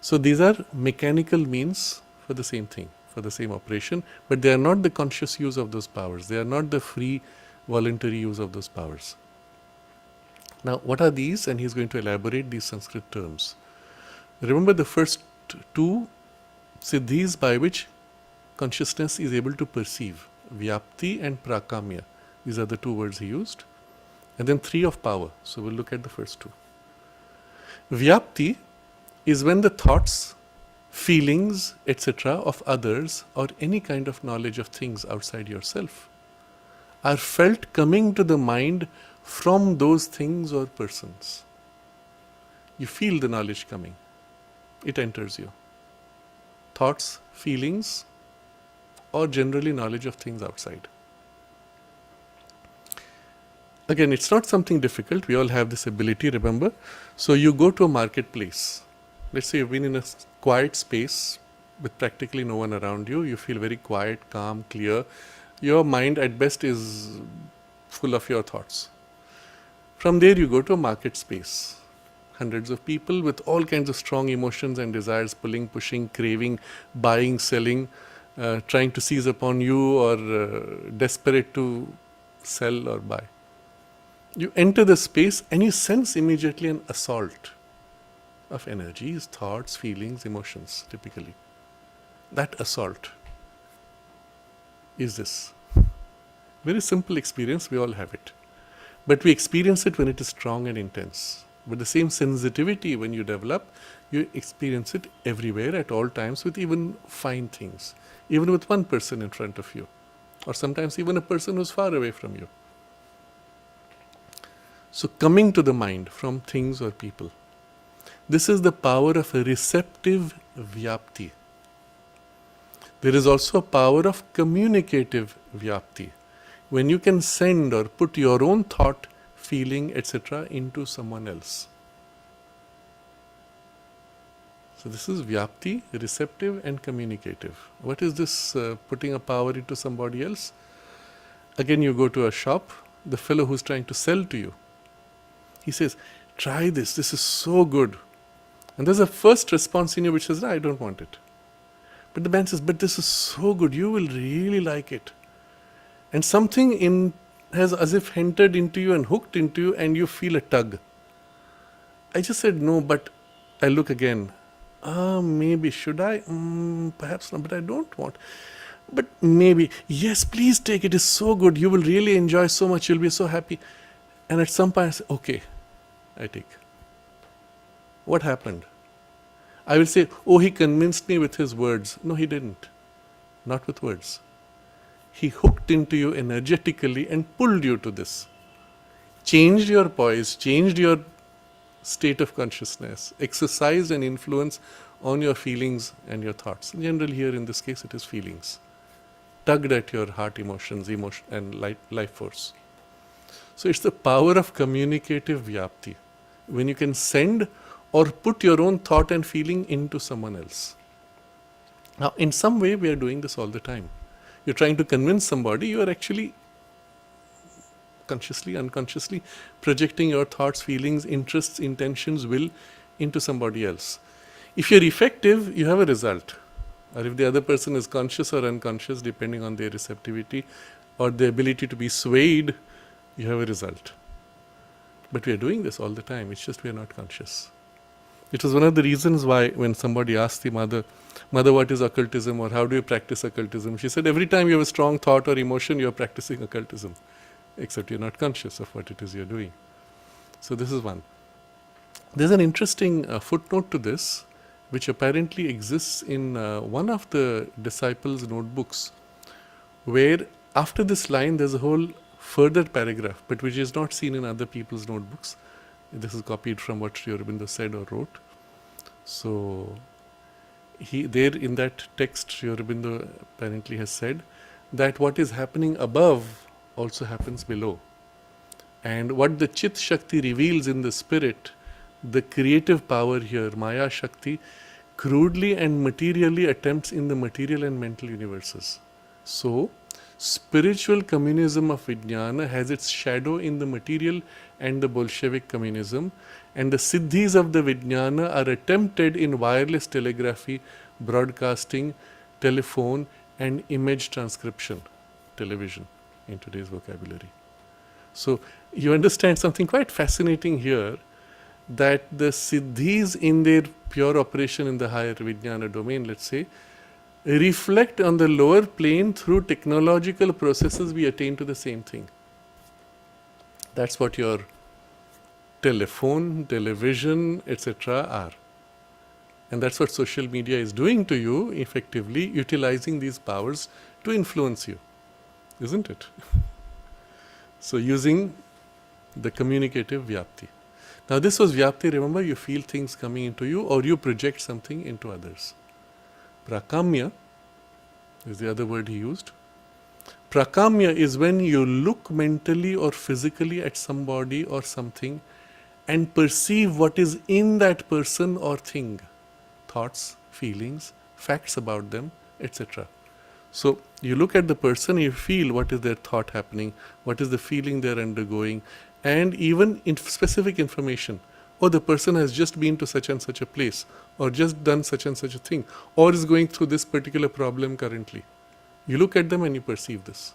So these are mechanical means for the same thing, for the same operation, but they are not the conscious use of those powers. They are not the free voluntary use of those powers. Now what are these? And he's going to elaborate these Sanskrit terms. Remember the first two siddhis by which consciousness is able to perceive, vyapti and prakamya. These are the two words he used. And then three of power. So we'll look at the first two. Vyapti is when the thoughts, feelings, etc. of others or any kind of knowledge of things outside yourself are felt coming to the mind from those things or persons. You feel the knowledge coming. It enters you. Thoughts, feelings, or generally knowledge of things outside. Again, it's not something difficult. We all have this ability, remember. So you go to a marketplace. Let's say you've been in a quiet space with practically no one around you. You feel very quiet, calm, clear. Your mind at best is full of your thoughts. From there you go to a market space. Hundreds of people with all kinds of strong emotions and desires, pulling, pushing, craving, buying, selling, trying to seize upon you, or desperate to sell or buy. You enter the space and you sense immediately an assault of energies, thoughts, feelings, emotions, typically. That assault is this. Very simple experience, we all have it. But we experience it when it is strong and intense. But the same sensitivity when you develop, you experience it everywhere at all times with even fine things. Even with one person in front of you. Or sometimes even a person who's far away from you. So coming to the mind from things or people. This is the power of a receptive vyapti. There is also a power of communicative vyapti. When you can send or put your own thought, feeling, etc. into someone else. So this is Vyapti, receptive and communicative. What is this putting a power into somebody else? Again, you go to a shop, the fellow who's trying to sell to you, he says, try this is so good. And there's a first response in you which says, no, I don't want it. But the man says, but this is so good, you will really like it. And something has as if entered into you and hooked into you, and you feel a tug. I just said no, but I look again. Maybe, should I? Perhaps not, but I don't want. But maybe, yes, please take it, it's so good, you will really enjoy so much, you'll be so happy. And at some point I say, okay, I take. What happened? I will say, oh, he convinced me with his words. No, he didn't. Not with words. He hooked into you energetically and pulled you to this. Changed your poise, changed your state of consciousness, exercised an influence on your feelings and your thoughts. Generally here in this case it is feelings. Tugged at your heart emotions, and life force. So it's the power of communicative Vyapti. When you can send or put your own thought and feeling into someone else. Now, in some way, we are doing this all the time. You're trying to convince somebody, you are actually consciously, unconsciously projecting your thoughts, feelings, interests, intentions, will into somebody else. If you're effective, you have a result. Or if the other person is conscious or unconscious, depending on their receptivity or the ability to be swayed, you have a result. But we are doing this all the time, it's just we are not conscious. It was one of the reasons why when somebody asked the mother, what is occultism, or how do you practice occultism? She said, every time you have a strong thought or emotion, you are practicing occultism, except you're not conscious of what it is you're doing. So this is one. There's an interesting footnote to this, which apparently exists in one of the disciples' notebooks, where after this line there's a whole further paragraph, but which is not seen in other people's notebooks. This is copied from what Sri Aurobindo said or wrote. So, there in that text, Sri Aurobindo apparently has said that what is happening above also happens below. And what the Chit Shakti reveals in the spirit, the creative power here, Maya Shakti, crudely and materially attempts in the material and mental universes. So, spiritual communism of Vijnana has its shadow in the material and the Bolshevik communism, and the Siddhis of the Vijnana are attempted in wireless telegraphy, broadcasting, telephone and image transcription, television in today's vocabulary. So you understand something quite fascinating here, that the Siddhis in their pure operation in the higher Vijnana domain, let's say, reflect on the lower plane through technological processes we attain to the same thing. That's what your telephone, television, etc. are. And that's what social media is doing to you, effectively utilizing these powers to influence you, isn't it? So using the communicative Vyapti. Now this was Vyapti, remember, you feel things coming into you or you project something into others. Prakamya is the other word he used. Prakamya is when you look mentally or physically at somebody or something and perceive what is in that person or thing. Thoughts, feelings, facts about them, etc. So you look at the person, you feel what is their thought happening, what is the feeling they're undergoing, and even in specific information. Oh, the person has just been to such and such a place, or just done such and such a thing, or is going through this particular problem currently. You look at them and you perceive this.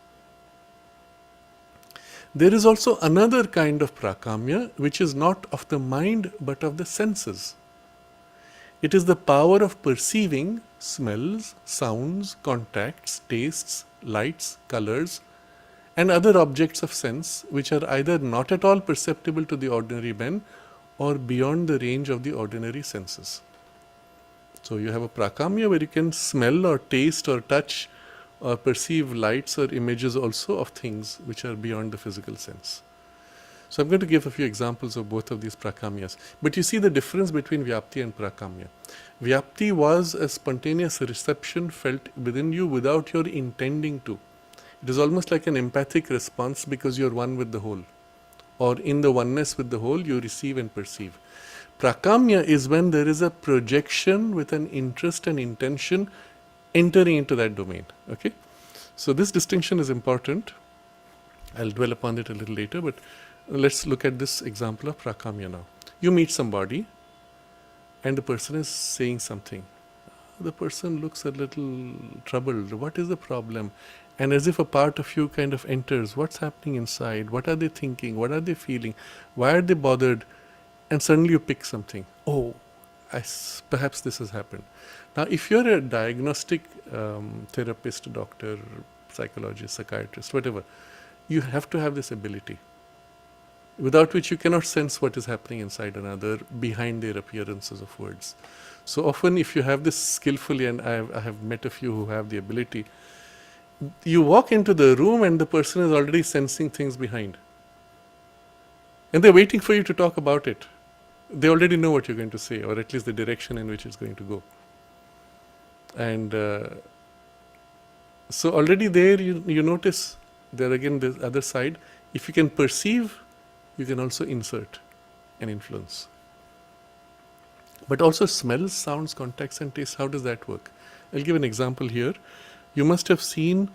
There is also another kind of prakamya, which is not of the mind but of the senses. It is the power of perceiving smells, sounds, contacts, tastes, lights, colors, and other objects of sense which are either not at all perceptible to the ordinary man or beyond the range of the ordinary senses. So you have a prakamya where you can smell or taste or touch or perceive lights or images also of things which are beyond the physical sense. So I'm going to give a few examples of both of these prakamyas. But you see the difference between Vyapti and prakamya. Vyapti was a spontaneous reception felt within you without your intending to. It is almost like an empathic response because you're one with the whole. Or in the oneness with the whole, you receive and perceive. Prakamya is when there is a projection with an interest and intention entering into that domain. Okay, so this distinction is important. I'll dwell upon it a little later, but let's look at this example of Prakamya now. You meet somebody and the person is saying something. The person looks a little troubled. What is the problem? And as if a part of you kind of enters, what's happening inside? What are they thinking? What are they feeling? Why are they bothered? And suddenly you pick something. Oh, perhaps this has happened. Now, if you're a diagnostic therapist, doctor, psychologist, psychiatrist, whatever, you have to have this ability, without which you cannot sense what is happening inside another behind their appearances of words. So often if you have this skillfully, and I have met a few who have the ability, you walk into the room and the person is already sensing things behind. And they're waiting for you to talk about it. They already know what you're going to say, or at least the direction in which it's going to go. And so already there you notice, there again the other side, if you can perceive, you can also insert an influence. But also smells, sounds, contacts and tastes, how does that work? I'll give an example here. You must have seen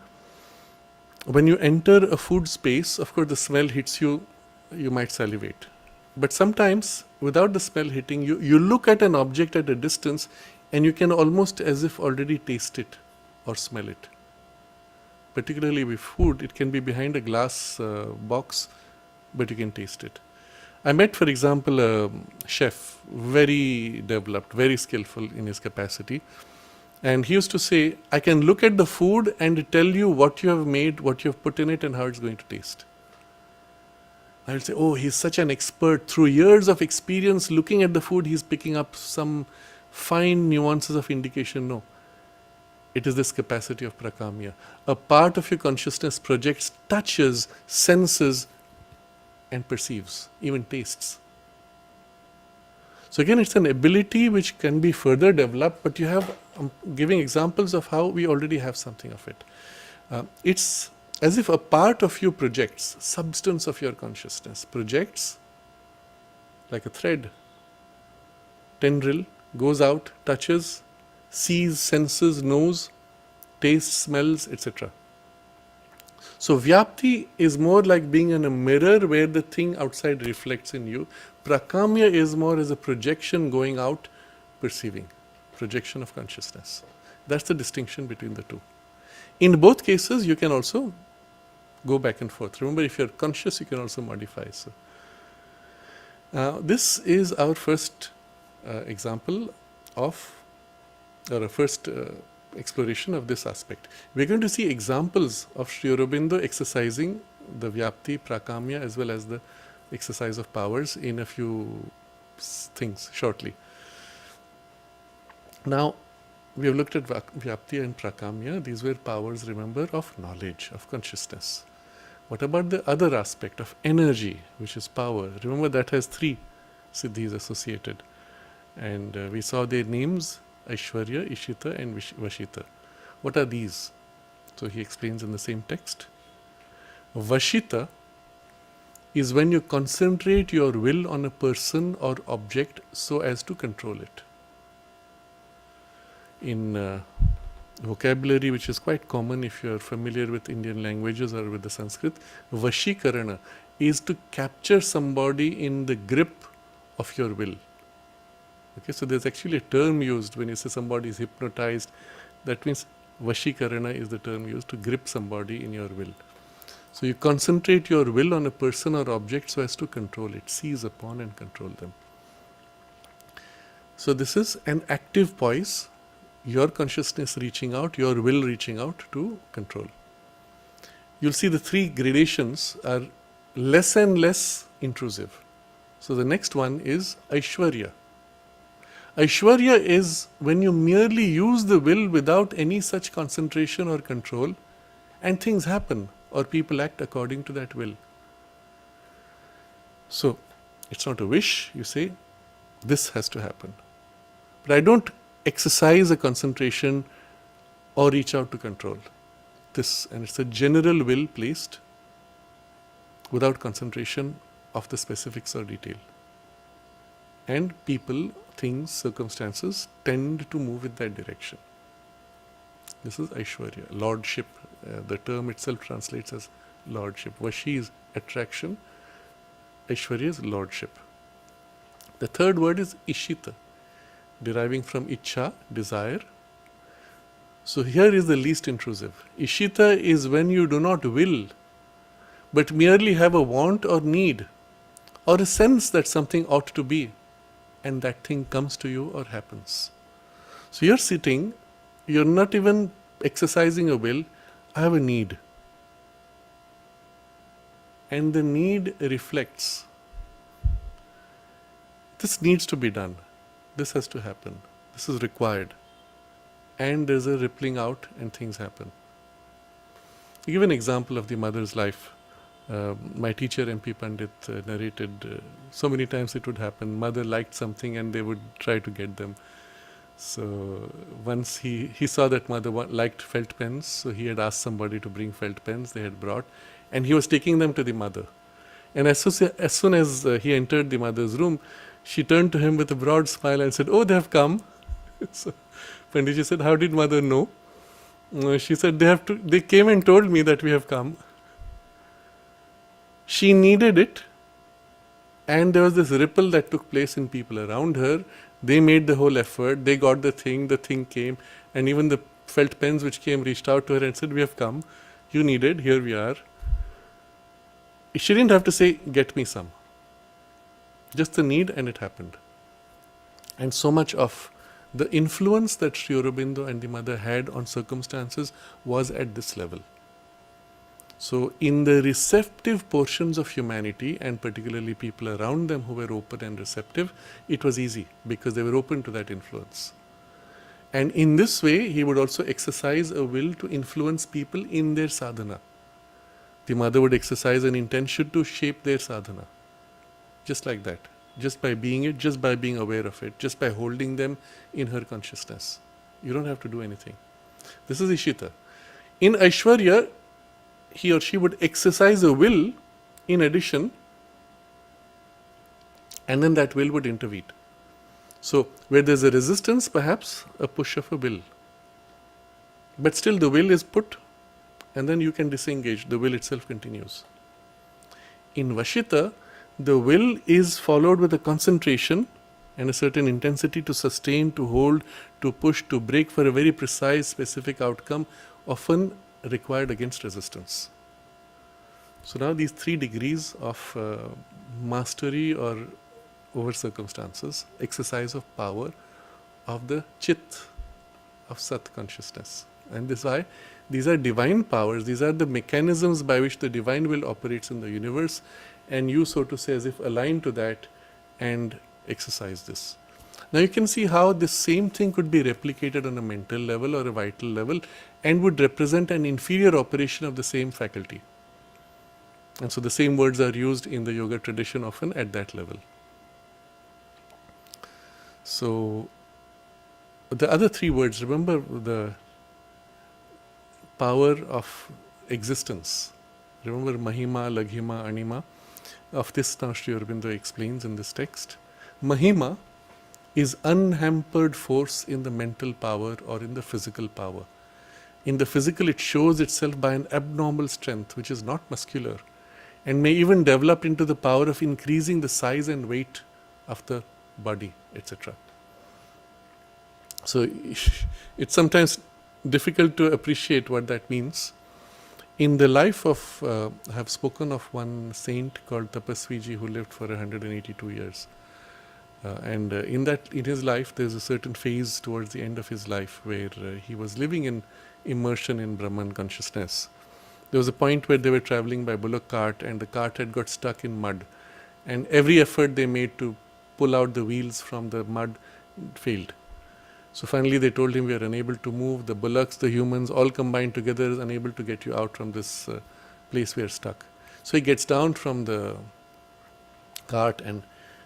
when you enter a food space, of course the smell hits you, you might salivate. But sometimes without the smell hitting you, you look at an object at a distance and you can almost as if already taste it or smell it. Particularly with food, it can be behind a glass box, but you can taste it. I met, for example, a chef, very developed, very skillful in his capacity. And he used to say, I can look at the food and tell you what you have made, what you have put in it and how it's going to taste. I will say, oh, he's such an expert. Through years of experience looking at the food, he's picking up some fine nuances of indication. No. It is this capacity of prakamya. A part of your consciousness projects, touches, senses, and perceives, even tastes. So again, it's an ability which can be further developed, but you have giving examples of how we already have something of it. It's as if a part of you projects, substance of your consciousness projects like a thread, tendril, goes out, touches, sees, senses, knows, tastes, smells, etc. So Vyapti is more like being in a mirror where the thing outside reflects in you. Prakamya is more as a projection going out, perceiving, projection of consciousness. That's the distinction between the two. In both cases, you can also go back and forth. Remember, if you're conscious, you can also modify. So, this is our first example of, or a first exploration of this aspect. We're going to see examples of Sri Aurobindo exercising the Vyapti, Prakamya, as well as the exercise of powers in a few things shortly. Now, we have looked at Vyapti and Prakamya. These were powers, remember, of knowledge, of consciousness. What about the other aspect of energy, which is power? Remember, that has 3 Siddhis associated. And we saw their names, Aishwarya, Ishita and Vashita. What are these? So he explains in the same text. Vashita is when you concentrate your will on a person or object so as to control it. In vocabulary, which is quite common if you are familiar with Indian languages or with the Sanskrit, Vashikarana is to capture somebody in the grip of your will. Okay, so there's actually a term used when you say somebody is hypnotized. That means Vashikarana is the term used to grip somebody in your will. So you concentrate your will on a person or object so as to control it, seize upon and control them. So this is an active poise, your consciousness reaching out, your will reaching out to control. You'll see the 3 gradations are less and less intrusive. So the next one is Aishwarya. Aishwarya is when you merely use the will without any such concentration or control, and things happen or people act according to that will. So it's not a wish, you say, this has to happen. But I don't exercise a concentration or reach out to control this, and it's a general will placed without concentration of the specifics or detail. And people, things, circumstances tend to move in that direction. This is Aishwarya, lordship. The term itself translates as lordship. Vashi is attraction, Aishwarya is lordship. The third word is Ishita, deriving from Ichha, desire. So here is the least intrusive. Ishita is when you do not will, but merely have a want or need, or a sense that something ought to be, and that thing comes to you or happens. So you're sitting, you're not even exercising a will, I have a need. And the need reflects, this needs to be done, this has to happen, this is required. And there's a rippling out and things happen. To give an example of the mother's life, my teacher MP Pandit narrated so many times it would happen. Mother liked something and they would try to get them. So once he saw that mother liked felt pens, so he had asked somebody to bring felt pens, they had brought, and he was taking them to the mother. And as soon as he entered the mother's room, she turned to him with a broad smile and said, "Oh, they have come." So Panditji said, "How did mother know?" She said, they came and told me that we have come. She needed it, and there was this ripple that took place in people around her. They made the whole effort, they got the thing came, and even the felt pens which came reached out to her and said, "We have come, you needed, here we are." She didn't have to say, "Get me some." Just the need, and it happened. And so much of the influence that Sri Aurobindo and the mother had on circumstances was at this level. So in the receptive portions of humanity, and particularly people around them who were open and receptive, it was easy because they were open to that influence. And in this way, he would also exercise a will to influence people in their sadhana. The mother would exercise an intention to shape their sadhana. Just like that. Just by being it, just by being aware of it, just by holding them in her consciousness. You don't have to do anything. This is Ishita. In Aishwarya, he or she would exercise a will in addition, and then that will would intervene. So, where there's a resistance, perhaps a push of a will. But still the will is put, and then you can disengage, the will itself continues. In Vashita, the will is followed with a concentration and a certain intensity to sustain, to hold, to push, to break for a very precise, specific outcome, often required against resistance. So now these 3 degrees of mastery or over circumstances, exercise of power of the Chit, of Sat consciousness. And this is why these are divine powers, these are the mechanisms by which the divine will operates in the universe, and you, so to say, as if aligned to that and exercise this. Now you can see how this same thing could be replicated on a mental level or a vital level and would represent an inferior operation of the same faculty. And so the same words are used in the yoga tradition often at that level. So the other 3 words, remember the power of existence. Remember Mahima, Laghima, Anima. Of this now Sri Aurobindo explains in this text. Mahima is unhampered force in the mental power or in the physical power. In the physical, it shows itself by an abnormal strength which is not muscular and may even develop into the power of increasing the size and weight of the body, etc. So it's sometimes difficult to appreciate what that means. In the life of, I have spoken of one saint called Tapaswiji who lived for 182 years. And in his life, there's a certain phase towards the end of his life where he was living in immersion in Brahman consciousness. There was a point where they were traveling by bullock cart and the cart had got stuck in mud. And every effort they made to pull out the wheels from the mud failed. So finally they told him, "We are unable to move, the bullocks, the humans, all combined together is unable to get you out from this place we are stuck." So he gets down from the cart and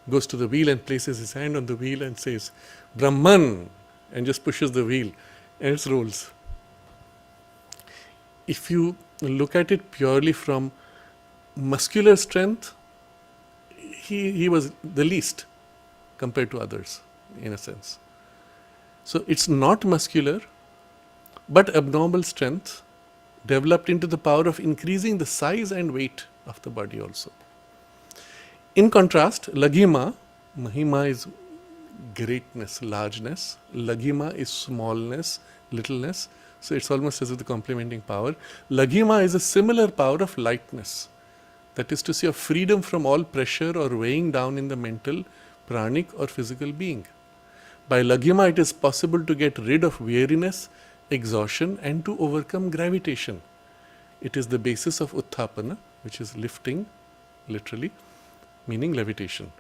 goes to the wheel and places his hand on the wheel and says, "Brahman," and just pushes the wheel and it rolls. If you look at it purely from muscular strength, he was the least. compared to others, in a sense. So it's not muscular, but abnormal strength developed into the power of increasing the size and weight of the body also. In contrast, Laghima, Mahima is greatness, largeness. Laghima is smallness, littleness. So it's almost as if the complementing power. Laghima is a similar power of lightness. That is to say, of freedom from all pressure or weighing down in the mental, pranic or physical being. By Laghima, it is possible to get rid of weariness, exhaustion and to overcome gravitation. It is the basis of Utthapana, which is lifting, literally, meaning levitation.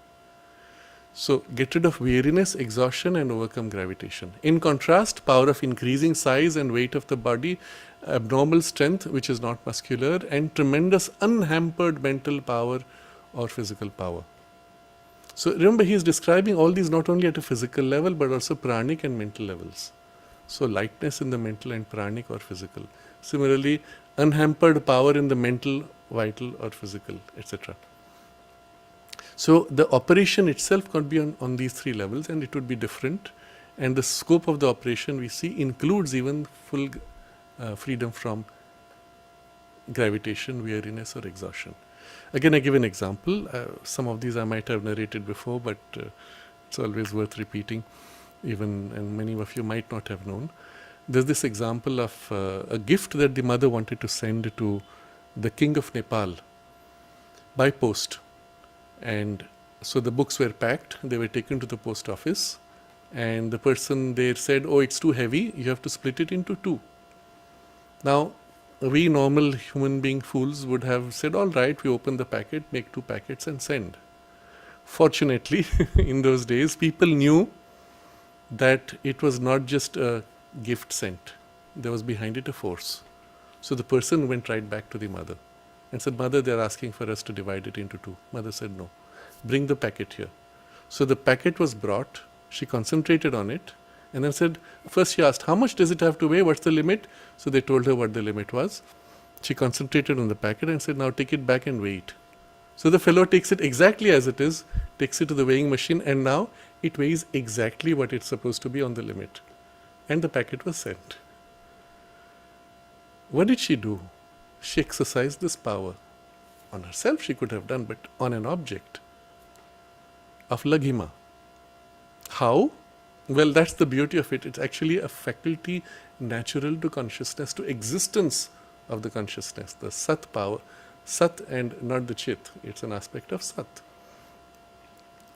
So, get rid of weariness, exhaustion and overcome gravitation. In contrast, power of increasing size and weight of the body, abnormal strength which is not muscular, and tremendous unhampered mental power or physical power. So, remember, he is describing all these not only at a physical level but also pranic and mental levels. So, lightness in the mental and pranic or physical. Similarly, unhampered power in the mental, vital or physical, etc. So, the operation itself could be on these three levels and it would be different, and the scope of the operation we see includes even full freedom from gravitation, weariness or exhaustion. Again, I give an example. Some of these I might have narrated before, but it's always worth repeating, even, and many of you might not have known. There's this example of a gift that the mother wanted to send to the king of Nepal by post. And so the books were packed, they were taken to the post office, and the person there said, "Oh, it's too heavy, you have to split it into two." Now, we normal human being fools would have said, "All right, we open the packet, make 2 packets and send." Fortunately, in those days, people knew that it was not just a gift sent, there was behind it a force. So the person went right back to the mother and said, "Mother, they're asking for us to divide it into 2. Mother said, "No, bring the packet here." So the packet was brought, she concentrated on it, and then said, first she asked, "How much does it have to weigh? What's the limit?" So they told her what the limit was. She concentrated on the packet and said, "Now take it back and weigh it." So the fellow takes it exactly as it is, takes it to the weighing machine, and now it weighs exactly what it's supposed to be on the limit. And the packet was sent. What did she do? She exercised this power. On herself she could have done, but on an object of Laghima. How? Well, that's the beauty of it. It's actually a faculty natural to consciousness, to existence of the consciousness, the Sat power. Sat and not the Chit. It's an aspect of Sat.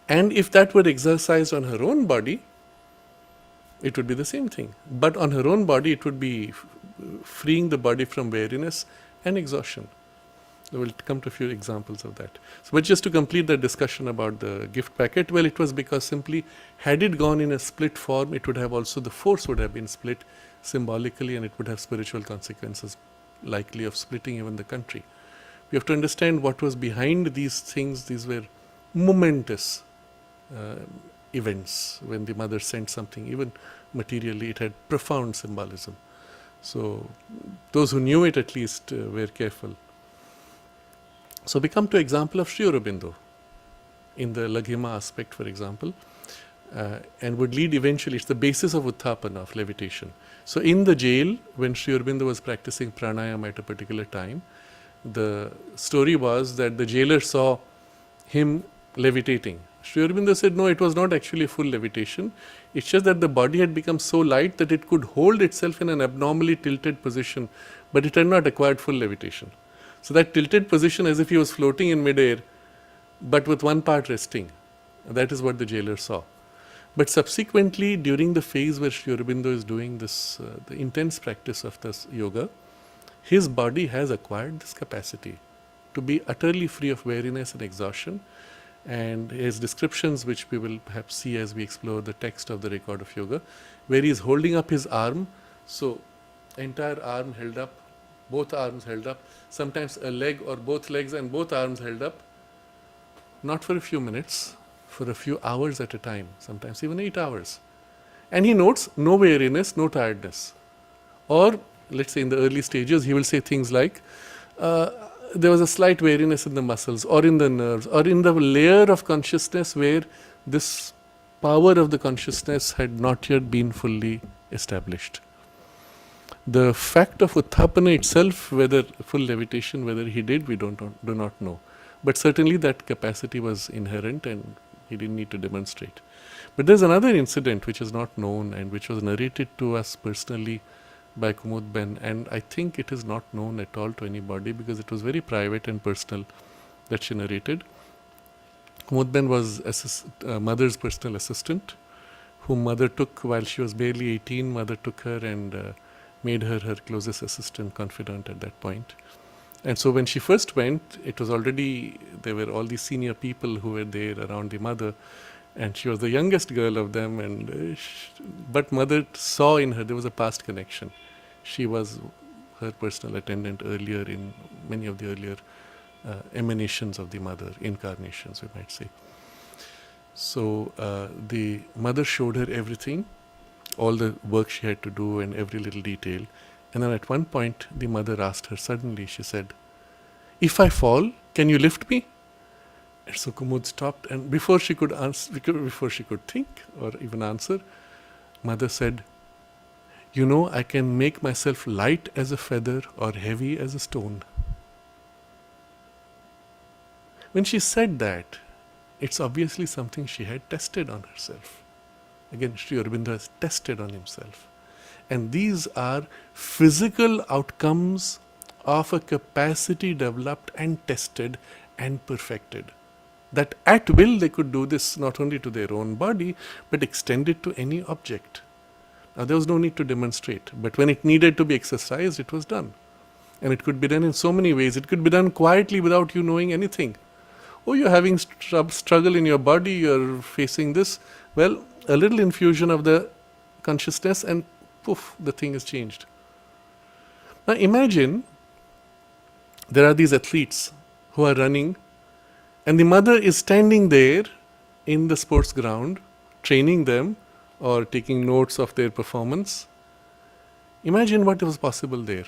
And if that were exercised on her own body, it would be the same thing. But on her own body, it would be freeing the body from weariness and exhaustion. We'll come to a few examples of that. So, but just to complete the discussion about the gift packet, well, it was because simply had it gone in a split form, it would have also, the force would have been split symbolically, and it would have spiritual consequences, likely of splitting even the country. We have to understand what was behind these things. These were momentous events. When the mother sent something, even materially, it had profound symbolism. So those who knew it at least were careful. So we come to example of Sri Aurobindo in the Laghima aspect, for example, and would lead eventually, it's the basis of Utthapana, of levitation. So in the jail, when Sri Aurobindo was practicing pranayama at a particular time, the story was that the jailer saw him levitating. Sri Aurobindo said, no, it was not actually full levitation. It's just that the body had become so light that it could hold itself in an abnormally tilted position, but it had not acquired full levitation. So that tilted position, as if he was floating in midair, but with one part resting. That is what the jailer saw. But subsequently, during the phase where Sri Aurobindo is doing this, the intense practice of this yoga, his body has acquired this capacity to be utterly free of weariness and exhaustion. And his descriptions, which we will perhaps see as we explore the text of the record of yoga, where he is holding up his arm, so entire arm held up, both arms held up, sometimes a leg or both legs and both arms held up, not for a few minutes, for a few hours at a time, sometimes even 8 hours. And he notes no weariness, no tiredness. Or, let's say in the early stages, he will say things like, there was a slight weariness in the muscles or in the nerves or in the layer of consciousness where this power of the consciousness had not yet been fully established. The fact of Uthapana itself, whether full levitation, whether he did, we do not know. But certainly that capacity was inherent and he didn't need to demonstrate. But there's another incident which is not known and which was narrated to us personally by Kumud Ben, and I think it is not known at all to anybody because it was very private and personal that she narrated. Kumud Ben was mother's personal assistant, whom mother took while she was barely 18. Mother took her and made her closest assistant, confidant at that point. And so when she first went, it was already, there were all these senior people who were there around the mother, and she was the youngest girl of them, and but mother saw in her, there was a past connection. She was her personal attendant earlier in many of the earlier emanations of the mother, incarnations we might say. So the mother showed her everything, all the work she had to do and every little detail. And then at one point the mother asked her suddenly, she said, "If I fall, can you lift me?" And so Kumud stopped, and before she could answer, before she could think or even answer, mother said, "You know, I can make myself light as a feather or heavy as a stone." When she said that, it's obviously something she had tested on herself. Again, Sri Aurobindo has tested on himself. And these are physical outcomes of a capacity developed and tested and perfected. That at will they could do this not only to their own body, but extend it to any object. Now there was no need to demonstrate, but when it needed to be exercised, it was done. And it could be done in so many ways. It could be done quietly without you knowing anything. Oh, you're having struggle in your body, you're facing this. Well, a little infusion of the consciousness and poof, the thing is changed. Now imagine there are these athletes who are running, and the mother is standing there in the sports ground, training them or taking notes of their performance. Imagine what was possible there.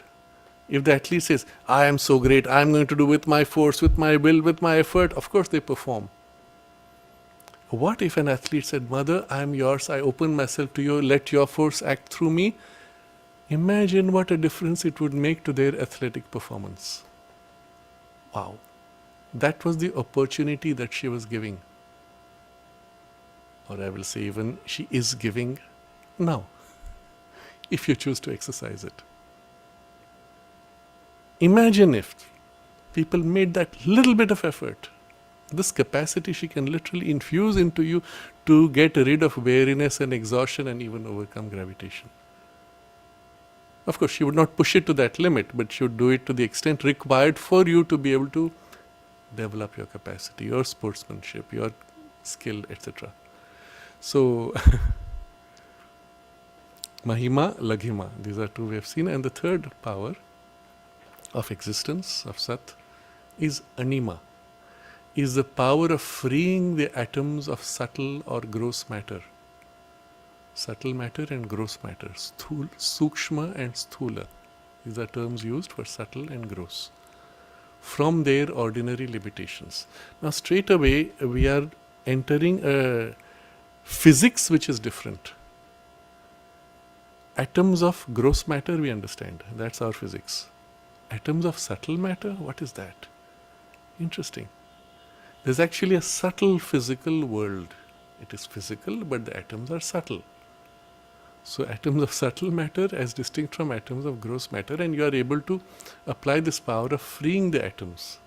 If the athlete says, "I am so great, I am going to do with my force, with my will, with my effort," of course they perform. What if an athlete said, "Mother, I am yours, I open myself to you, let your force act through me"? Imagine what a difference it would make to their athletic performance. Wow. That was the opportunity that she was giving. Or I will say even she is giving now, if you choose to exercise it. Imagine if people made that little bit of effort. This capacity she can literally infuse into you to get rid of weariness and exhaustion and even overcome gravitation. Of course, she would not push it to that limit, but she would do it to the extent required for you to be able to develop your capacity, your sportsmanship, your skill, etc. So, Mahima, Laghima, these are two we have seen. And the third power of existence, of Sat, is Anima, is the power of freeing the atoms of subtle or gross matter. Subtle matter and gross matter, Sukshma and Sthula. These are terms used for subtle and gross, from their ordinary limitations. Now straight away we are entering a physics which is different. Atoms of gross matter we understand, that's our physics. Atoms of subtle matter, what is that? Interesting. There's actually a subtle physical world. It is physical, but the atoms are subtle. So atoms of subtle matter as distinct from atoms of gross matter, and you are able to apply this power of freeing the atoms.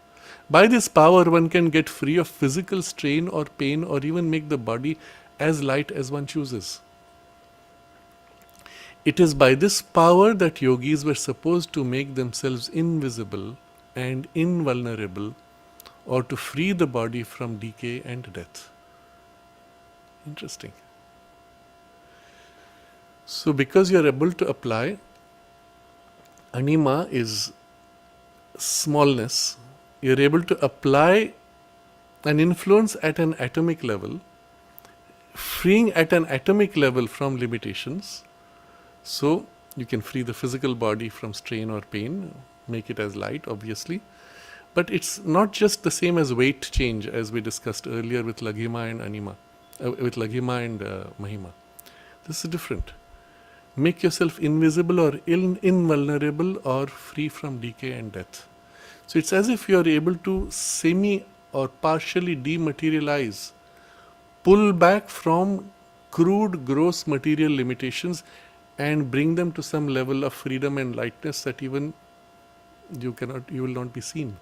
By this power one can get free of physical strain or pain, or even make the body as light as one chooses. It is by this power that yogis were supposed to make themselves invisible and invulnerable, or to free the body from decay and death. Interesting. So because you are able to apply, Anima is smallness, you are able to apply an influence at an atomic level, freeing at an atomic level from limitations. So you can free the physical body from strain or pain, make it as light, obviously. But it's not just the same as weight change as we discussed earlier with Laghima and Anima. with Laghima and Mahima. This is different. Make yourself invisible or invulnerable or free from decay and death. So it's as if you are able to semi or partially dematerialize, pull back from crude, gross material limitations and bring them to some level of freedom and lightness that even you will not be seen.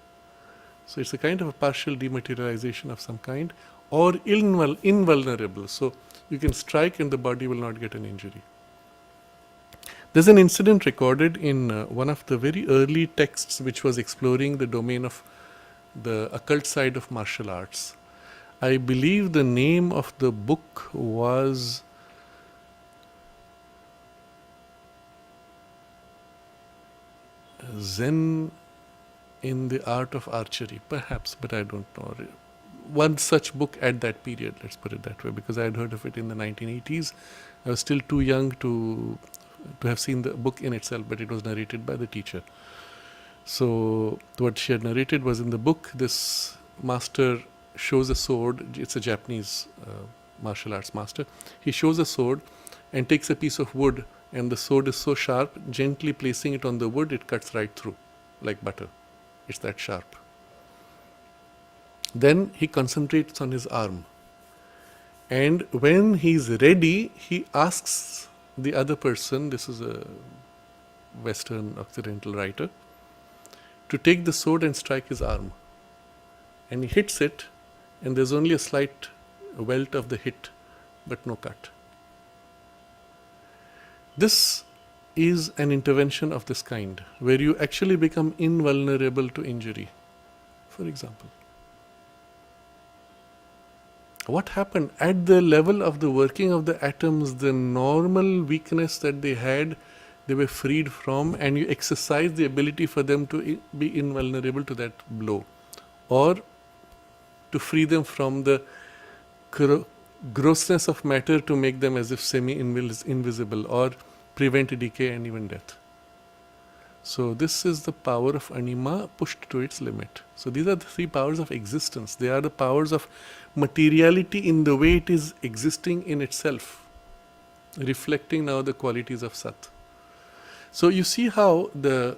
So it's a kind of a partial dematerialization of some kind, or invulnerable. So you can strike and the body will not get an injury. There's an incident recorded in one of the very early texts which was exploring the domain of the occult side of martial arts. I believe the name of the book was Zen in the Art of Archery, perhaps, but I don't know. One such book at that period, let's put it that way, because I had heard of it in the 1980s. I was still too young to have seen the book in itself, but it was narrated by the teacher. So what she had narrated was, in the book, this master shows a sword. It's a Japanese martial arts master. He shows a sword and takes a piece of wood, and the sword is so sharp, gently placing it on the wood, it cuts right through, like butter. It's that sharp. Then he concentrates on his arm. And when he's ready, he asks the other person, this is a Western Occidental writer, to take the sword and strike his arm. And he hits it, and there's only a slight welt of the hit, but no cut. This is an intervention of this kind, where you actually become invulnerable to injury, for example. What happened? At the level of the working of the atoms, the normal weakness that they had, they were freed from, and you exercise the ability for them to be invulnerable to that blow, or to free them from the grossness of matter to make them as if semi-invisible, or prevent decay and even death. So this is the power of anima pushed to its limit. So these are the three powers of existence. They are the powers of materiality in the way it is existing in itself, reflecting now the qualities of Sat. So you see how the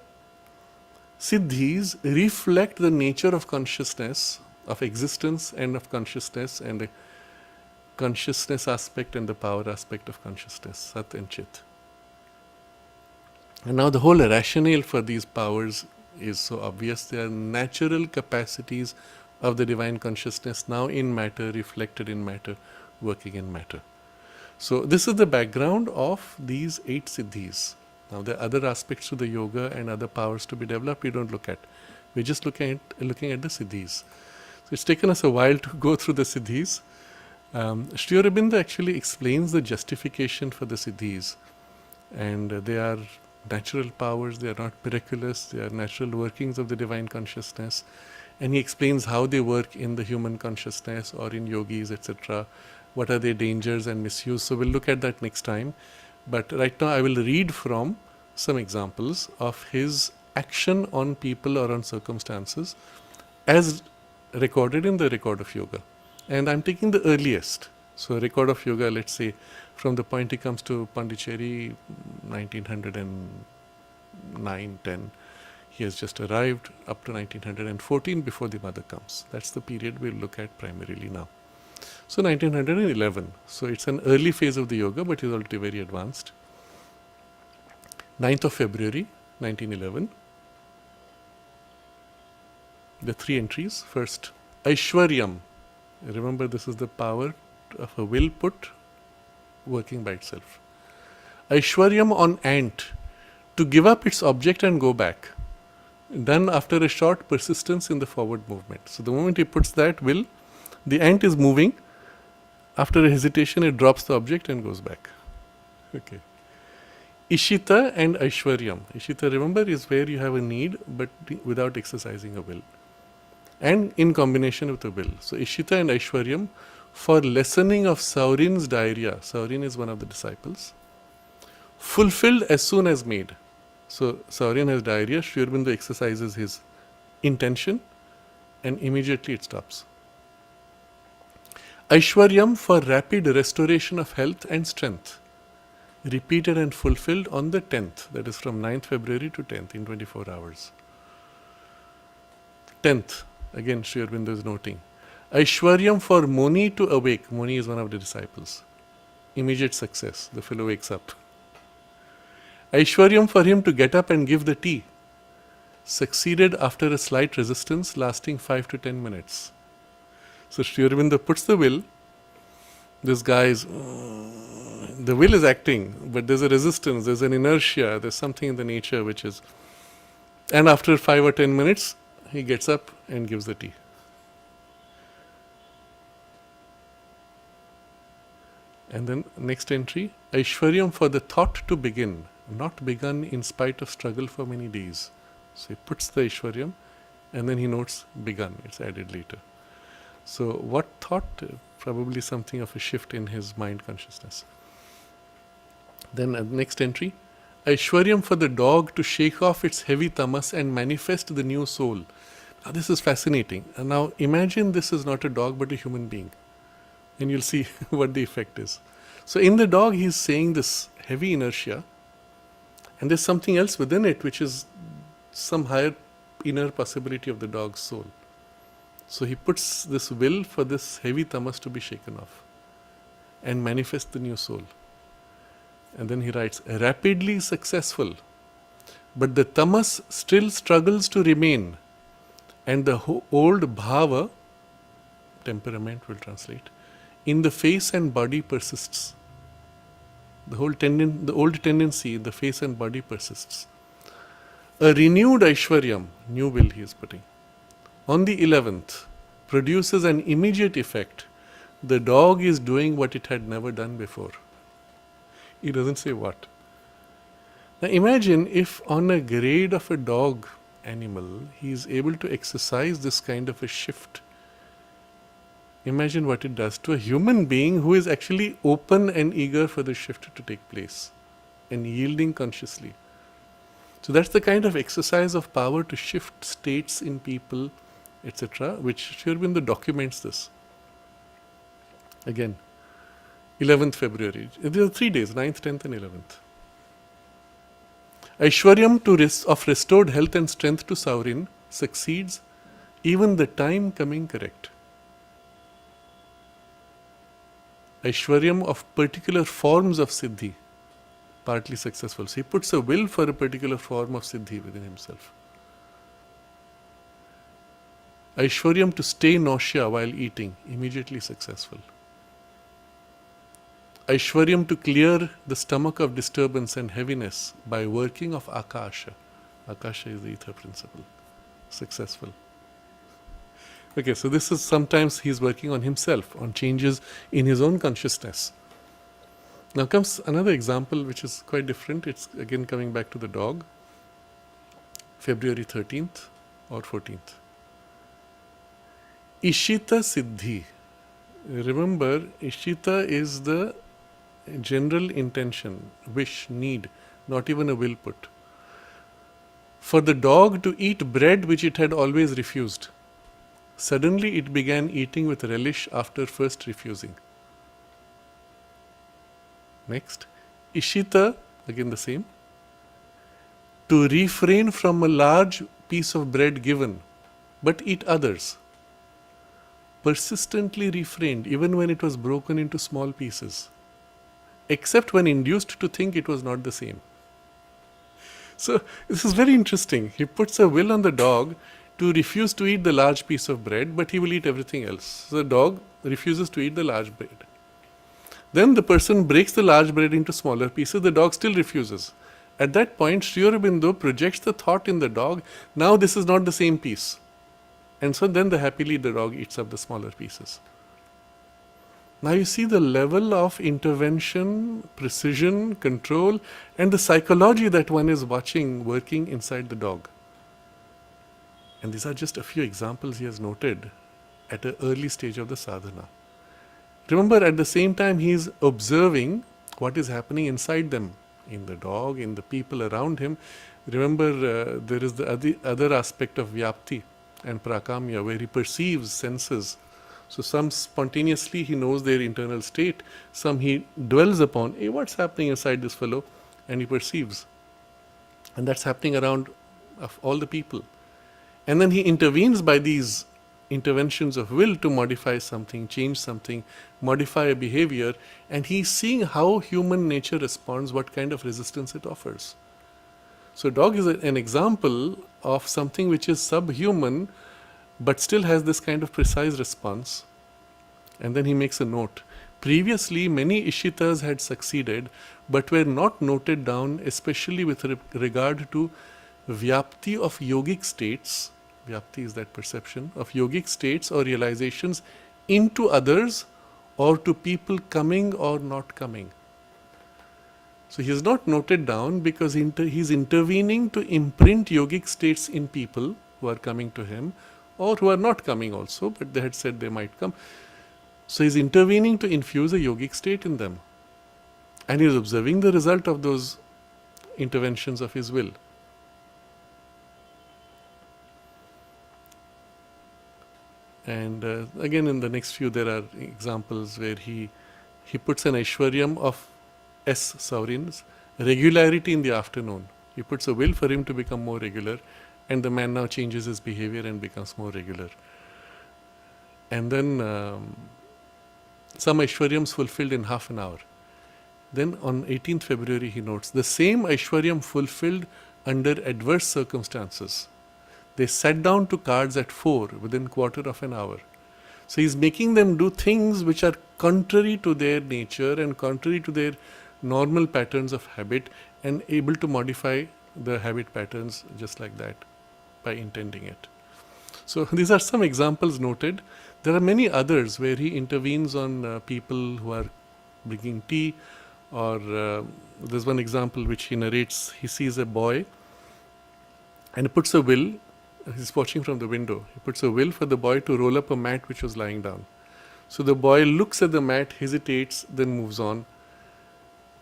Siddhis reflect the nature of consciousness, of existence and of consciousness, and the consciousness aspect and the power aspect of consciousness, Sat and Chit. And now the whole rationale for these powers is so obvious. They are natural capacities of the divine consciousness, now in matter, reflected in matter, working in matter. So this is the background of these 8 Siddhis. Now there are other aspects to the yoga and other powers to be developed we don't look at. We're just looking at the Siddhis. So it's taken us a while to go through the Siddhis. Sri Aurobindo actually explains the justification for the Siddhis. And they are natural powers, they are not miraculous, they are natural workings of the divine consciousness. And he explains how they work in the human consciousness or in yogis, etc. What are their dangers and misuse. So we'll look at that next time. But right now I will read from some examples of his action on people or on circumstances as recorded in the Record of Yoga. And I'm taking the earliest. So Record of Yoga, let's say, from the point he comes to Pondicherry, 1909-10. He has just arrived up to 1914 before the mother comes. That's the period we'll look at primarily now. So 1911. So it's an early phase of the yoga, but is already very advanced. 9th of February, 1911. The 3 entries. First, Aishwaryam. Remember, this is the power of a will put working by itself. Aishwaryam on ant, to give up its object and go back. Done after a short persistence in the forward movement. So the moment he puts that will, the ant is moving. After a hesitation, it drops the object and goes back. Okay. Ishita and Aishwaryam. Ishita, remember, is where you have a need but without exercising a will. And in combination with a will. So Ishita and Aishwaryam for lessening of Saurin's diarrhea. Saurin is one of the disciples. Fulfilled as soon as made. So Saurin has diarrhea, Sri Aurobindo exercises his intention and immediately it stops. Aishwaryam for rapid restoration of health and strength. Repeated and fulfilled on the 10th, that is from 9th February to 10th in 24 hours. 10th, again Sri Aurobindo is noting. Aishwaryam for Moni to awake. Moni is one of the disciples. Immediate success, the fellow wakes up. Aishwaryam for him to get up and give the tea. Succeeded after a slight resistance lasting 5 to 10 minutes. So Sri Aurobindo puts the will. This guy is, the will is acting, but there's a resistance, there's an inertia, there's something in the nature which is, and after 5 or 10 minutes, he gets up and gives the tea. And then next entry, Aishwaryam for the thought to begin, not begun in spite of struggle for many days. So he puts the Aishwaryam and then he notes begun, it's added later. So what thought? Probably something of a shift in his mind consciousness. Then next entry, Aishwaryam for the dog to shake off its heavy tamas and manifest the new soul. Now this is fascinating. And now imagine this is not a dog but a human being. And you'll see what the effect is. So in the dog he's saying this heavy inertia, and there's something else within it which is some higher inner possibility of the dog's soul. So he puts this will for this heavy tamas to be shaken off and manifest the new soul. And then he writes, rapidly successful, but the tamas still struggles to remain, and the old bhava, temperament will translate, in the face and body persists. The old tendency in the face and body persists. A renewed Aishwaryam, new will he is putting, on the 11th, produces an immediate effect. The dog is doing what it had never done before. He doesn't say what. Now imagine if on a grade of a dog animal, he is able to exercise this kind of a shift. Imagine what it does to a human being who is actually open and eager for the shift to take place and yielding consciously. So that's the kind of exercise of power to shift states in people, etc., which Sri Aurobindo documents this. Again, 11th February. There are 3 days, 9th, 10th and 11th. Aishwaryam of restored health and strength to Saurin succeeds, even the time coming correct. Aishwaryam of particular forms of Siddhi, partly successful. So he puts a will for a particular form of Siddhi within himself. Aishwaryam to stay nausea while eating, immediately successful. Aishwaryam to clear the stomach of disturbance and heaviness by working of Akasha. Akasha is the ether principle. Successful. Okay, so this is sometimes he's working on himself, on changes in his own consciousness. Now comes another example which is quite different. It's again coming back to the dog. February 13th or 14th. Ishita Siddhi. Remember, Ishita is the general intention, wish, need, not even a will put. For the dog to eat bread which it had always refused. Suddenly it began eating with relish after first refusing. Next, Ishita, again the same. To refrain from a large piece of bread given, but eat others. Persistently refrained even when it was broken into small pieces, except when induced to think it was not the same. So this is very interesting. He puts a will on the dog to refuse to eat the large piece of bread, but he will eat everything else. So the dog refuses to eat the large bread. Then the person breaks the large bread into smaller pieces. The dog still refuses. At that point, Sri Aurobindo projects the thought in the dog, now this is not the same piece. And so then happily the dog eats up the smaller pieces. Now you see the level of intervention, precision, control, and the psychology that one is watching working inside the dog. And these are just a few examples he has noted at an early stage of the sadhana. Remember, at the same time he is observing what is happening inside them, in the dog, in the people around him. Remember, there is the other aspect of vyapti and prakamya, where he perceives, senses So some spontaneously he knows their internal state, some he dwells upon, hey, what's happening inside this fellow, and he perceives. And that's happening around of all the people. And then he intervenes by these interventions of will to modify something, change something, modify a behavior, and he's seeing how human nature responds, what kind of resistance it offers. So dog is an example of something which is subhuman but still has this kind of precise response. And then he makes a note. Previously, many Ishitas had succeeded but were not noted down, especially with regard to Vyapti of yogic states. Vyapti is that perception of yogic states or realizations into others or to people coming or not coming. So he is not noted down because he is intervening to imprint yogic states in people who are coming to him or who are not coming also, but they had said they might come. So he is intervening to infuse a yogic state in them. And he is observing the result of those interventions of his will. And again in the next few there are examples where he puts an Aishwaryam of S sovereigns, regularity in the afternoon. He puts a will for him to become more regular, and the man now changes his behavior and becomes more regular. And then some Aishwaryams fulfilled in half an hour. Then on 18th February he notes, the same Aishwaryam fulfilled under adverse circumstances. They sat down to cards at 4 within quarter of an hour. So he's making them do things which are contrary to their nature and contrary to their normal patterns of habit, and able to modify the habit patterns just like that by intending it. So these are some examples noted. There are many others where he intervenes on people who are bringing tea, or there's one example which he narrates. He sees a boy and puts a will. He's watching from the window. He puts a will for the boy to roll up a mat which was lying down. So the boy looks at the mat, hesitates, then moves on.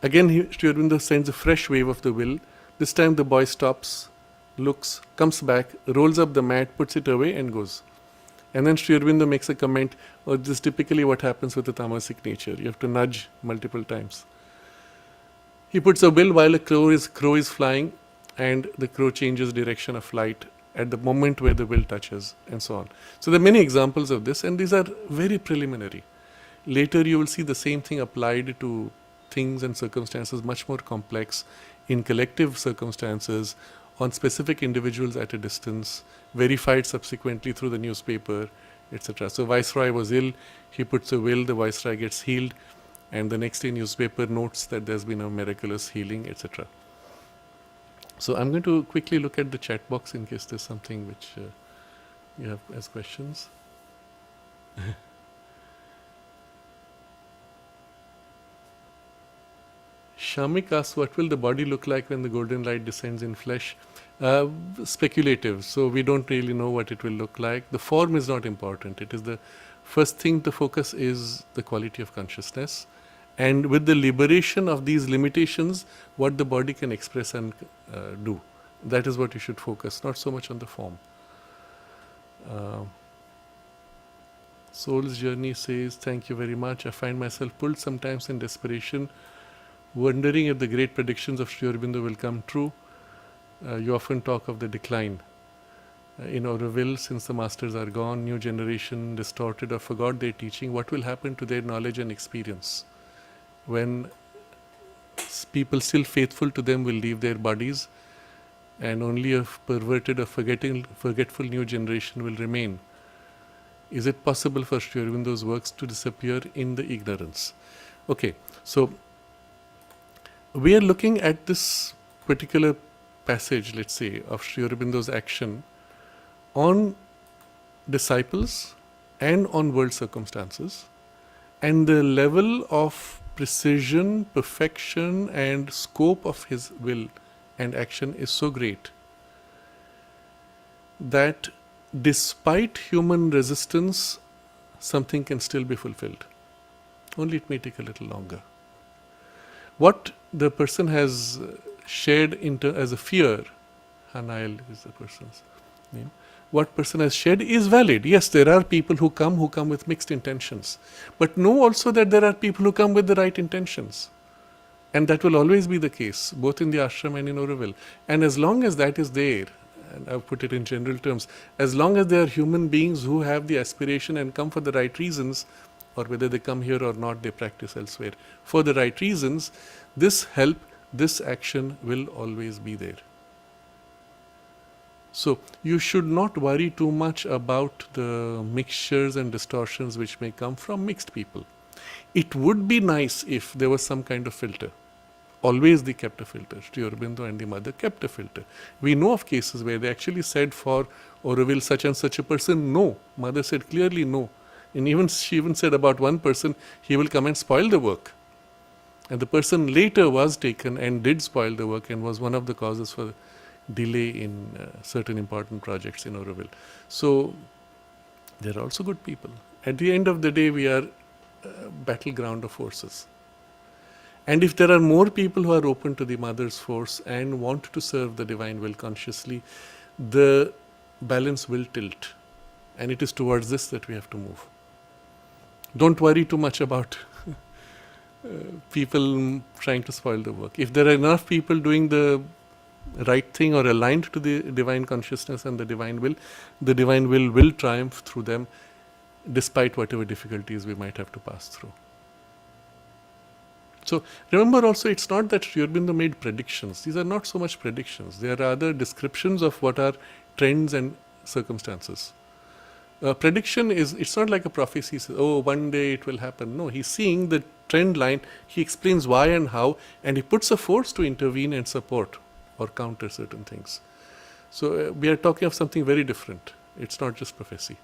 Again, Sri Aurobindo sends a fresh wave of the will. This time the boy stops, looks, comes back, rolls up the mat, puts it away and goes. And then Sri Aurobindo makes a comment, oh, this is typically what happens with the tamasic nature. You have to nudge multiple times. He puts a will while a crow is flying, and the crow changes direction of flight at the moment where the will touches, and so on. So there are many examples of this, and these are very preliminary. Later you will see the same thing applied to things and circumstances much more complex, in collective circumstances, on specific individuals at a distance, verified subsequently through the newspaper, etc. So Viceroy was ill, he puts a will, the Viceroy gets healed, and the next day newspaper notes that there's been a miraculous healing, etc. So I'm going to quickly look at the chat box in case there's something which you have as questions. Shamik asks, what will the body look like when the golden light descends in flesh? Speculative, so we don't really know what it will look like. The form is not important. It is the first thing to focus is the quality of consciousness. And with the liberation of these limitations, what the body can express and do. That is what you should focus, not so much on the form. Soul's Journey says, thank you very much. I find myself pulled sometimes in desperation, wondering if the great predictions of Sri Aurobindo will come true. You often talk of the decline in our will, since the masters are gone, new generation distorted or forgot their teaching. What will happen to their knowledge and experience when people still faithful to them will leave their bodies, and only a perverted or forgetful new generation will remain? Is it possible for Sri Aurobindo's works to disappear in the ignorance? Okay, so we are looking at this particular passage, let's say, of Sri Aurobindo's action on disciples and on world circumstances, and the level of precision, perfection and scope of his will and action is so great that despite human resistance, something can still be fulfilled. Only it may take a little longer. What the person has shared as a fear, Hanael is the person's name, what person has shared is valid. Yes, there are people who come with mixed intentions. But know also that there are people who come with the right intentions. And that will always be the case, both in the ashram and in Auroville. And as long as that is there, and I've put it in general terms, as long as they are human beings who have the aspiration and come for the right reasons, or whether they come here or not, they practice elsewhere, for the right reasons, this help, this action will always be there. So you should not worry too much about the mixtures and distortions which may come from mixed people. It would be nice if there was some kind of filter. Always they kept a filter. Sri Aurobindo and the mother kept a filter. We know of cases where they actually said for Auroville such and such a person, no. Mother said clearly no. And she even said about one person, he will come and spoil the work. And the person later was taken and did spoil the work and was one of the causes for delay in certain important projects in Auroville. So there are also good people. At the end of the day, we are a battleground of forces. And if there are more people who are open to the mother's force and want to serve the divine will consciously, the balance will tilt. And it is towards this that we have to move. Don't worry too much about people trying to spoil the work. If there are enough people doing the right thing or aligned to the divine consciousness and the divine will triumph through them, despite whatever difficulties we might have to pass through. So remember also, it's not that Sri Aurobindo made predictions. These are not so much predictions. They are rather descriptions of what are trends and circumstances. Prediction it's not like a prophecy, says, oh, one day it will happen. No, he's seeing the trend line, he explains why and how, and he puts a force to intervene and support or counter certain things. So we are talking of something very different. It's not just prophecy.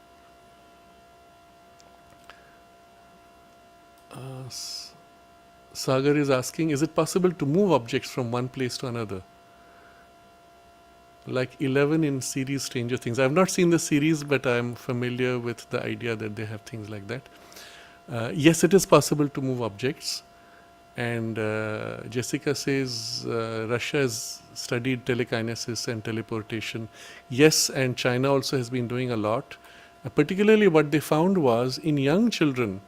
Sagar is asking, is it possible to move objects from one place to another? Like 11 in series Stranger Things. I have not seen the series, but I am familiar with the idea that they have things like that. Yes, it is possible to move objects. And Jessica says Russia has studied telekinesis and teleportation. Yes, and China also has been doing a lot. Particularly what they found was in young children,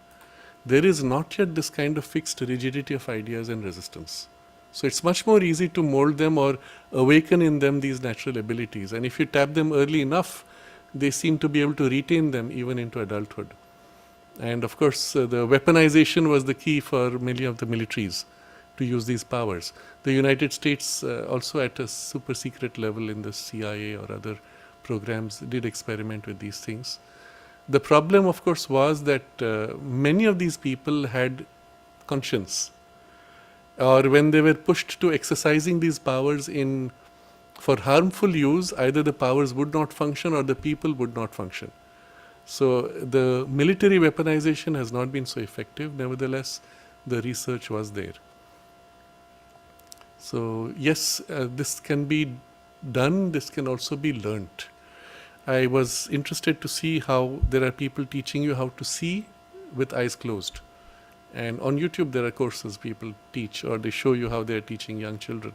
there is not yet this kind of fixed rigidity of ideas and resistance. So it's much more easy to mold them or awaken in them these natural abilities. And if you tap them early enough, they seem to be able to retain them even into adulthood. And of course, the weaponization was the key for many of the militaries to use these powers. The United States also at a super secret level in the CIA or other programs did experiment with these things. The problem, of course, was that many of these people had conscience. Or when they were pushed to exercising these powers for harmful use, either the powers would not function or the people would not function. So the military weaponization has not been so effective. Nevertheless, the research was there. So yes, this can be done. This can also be learnt. I was interested to see how there are people teaching you how to see with eyes closed. And on YouTube, there are courses people teach, or they show you how they are teaching young children.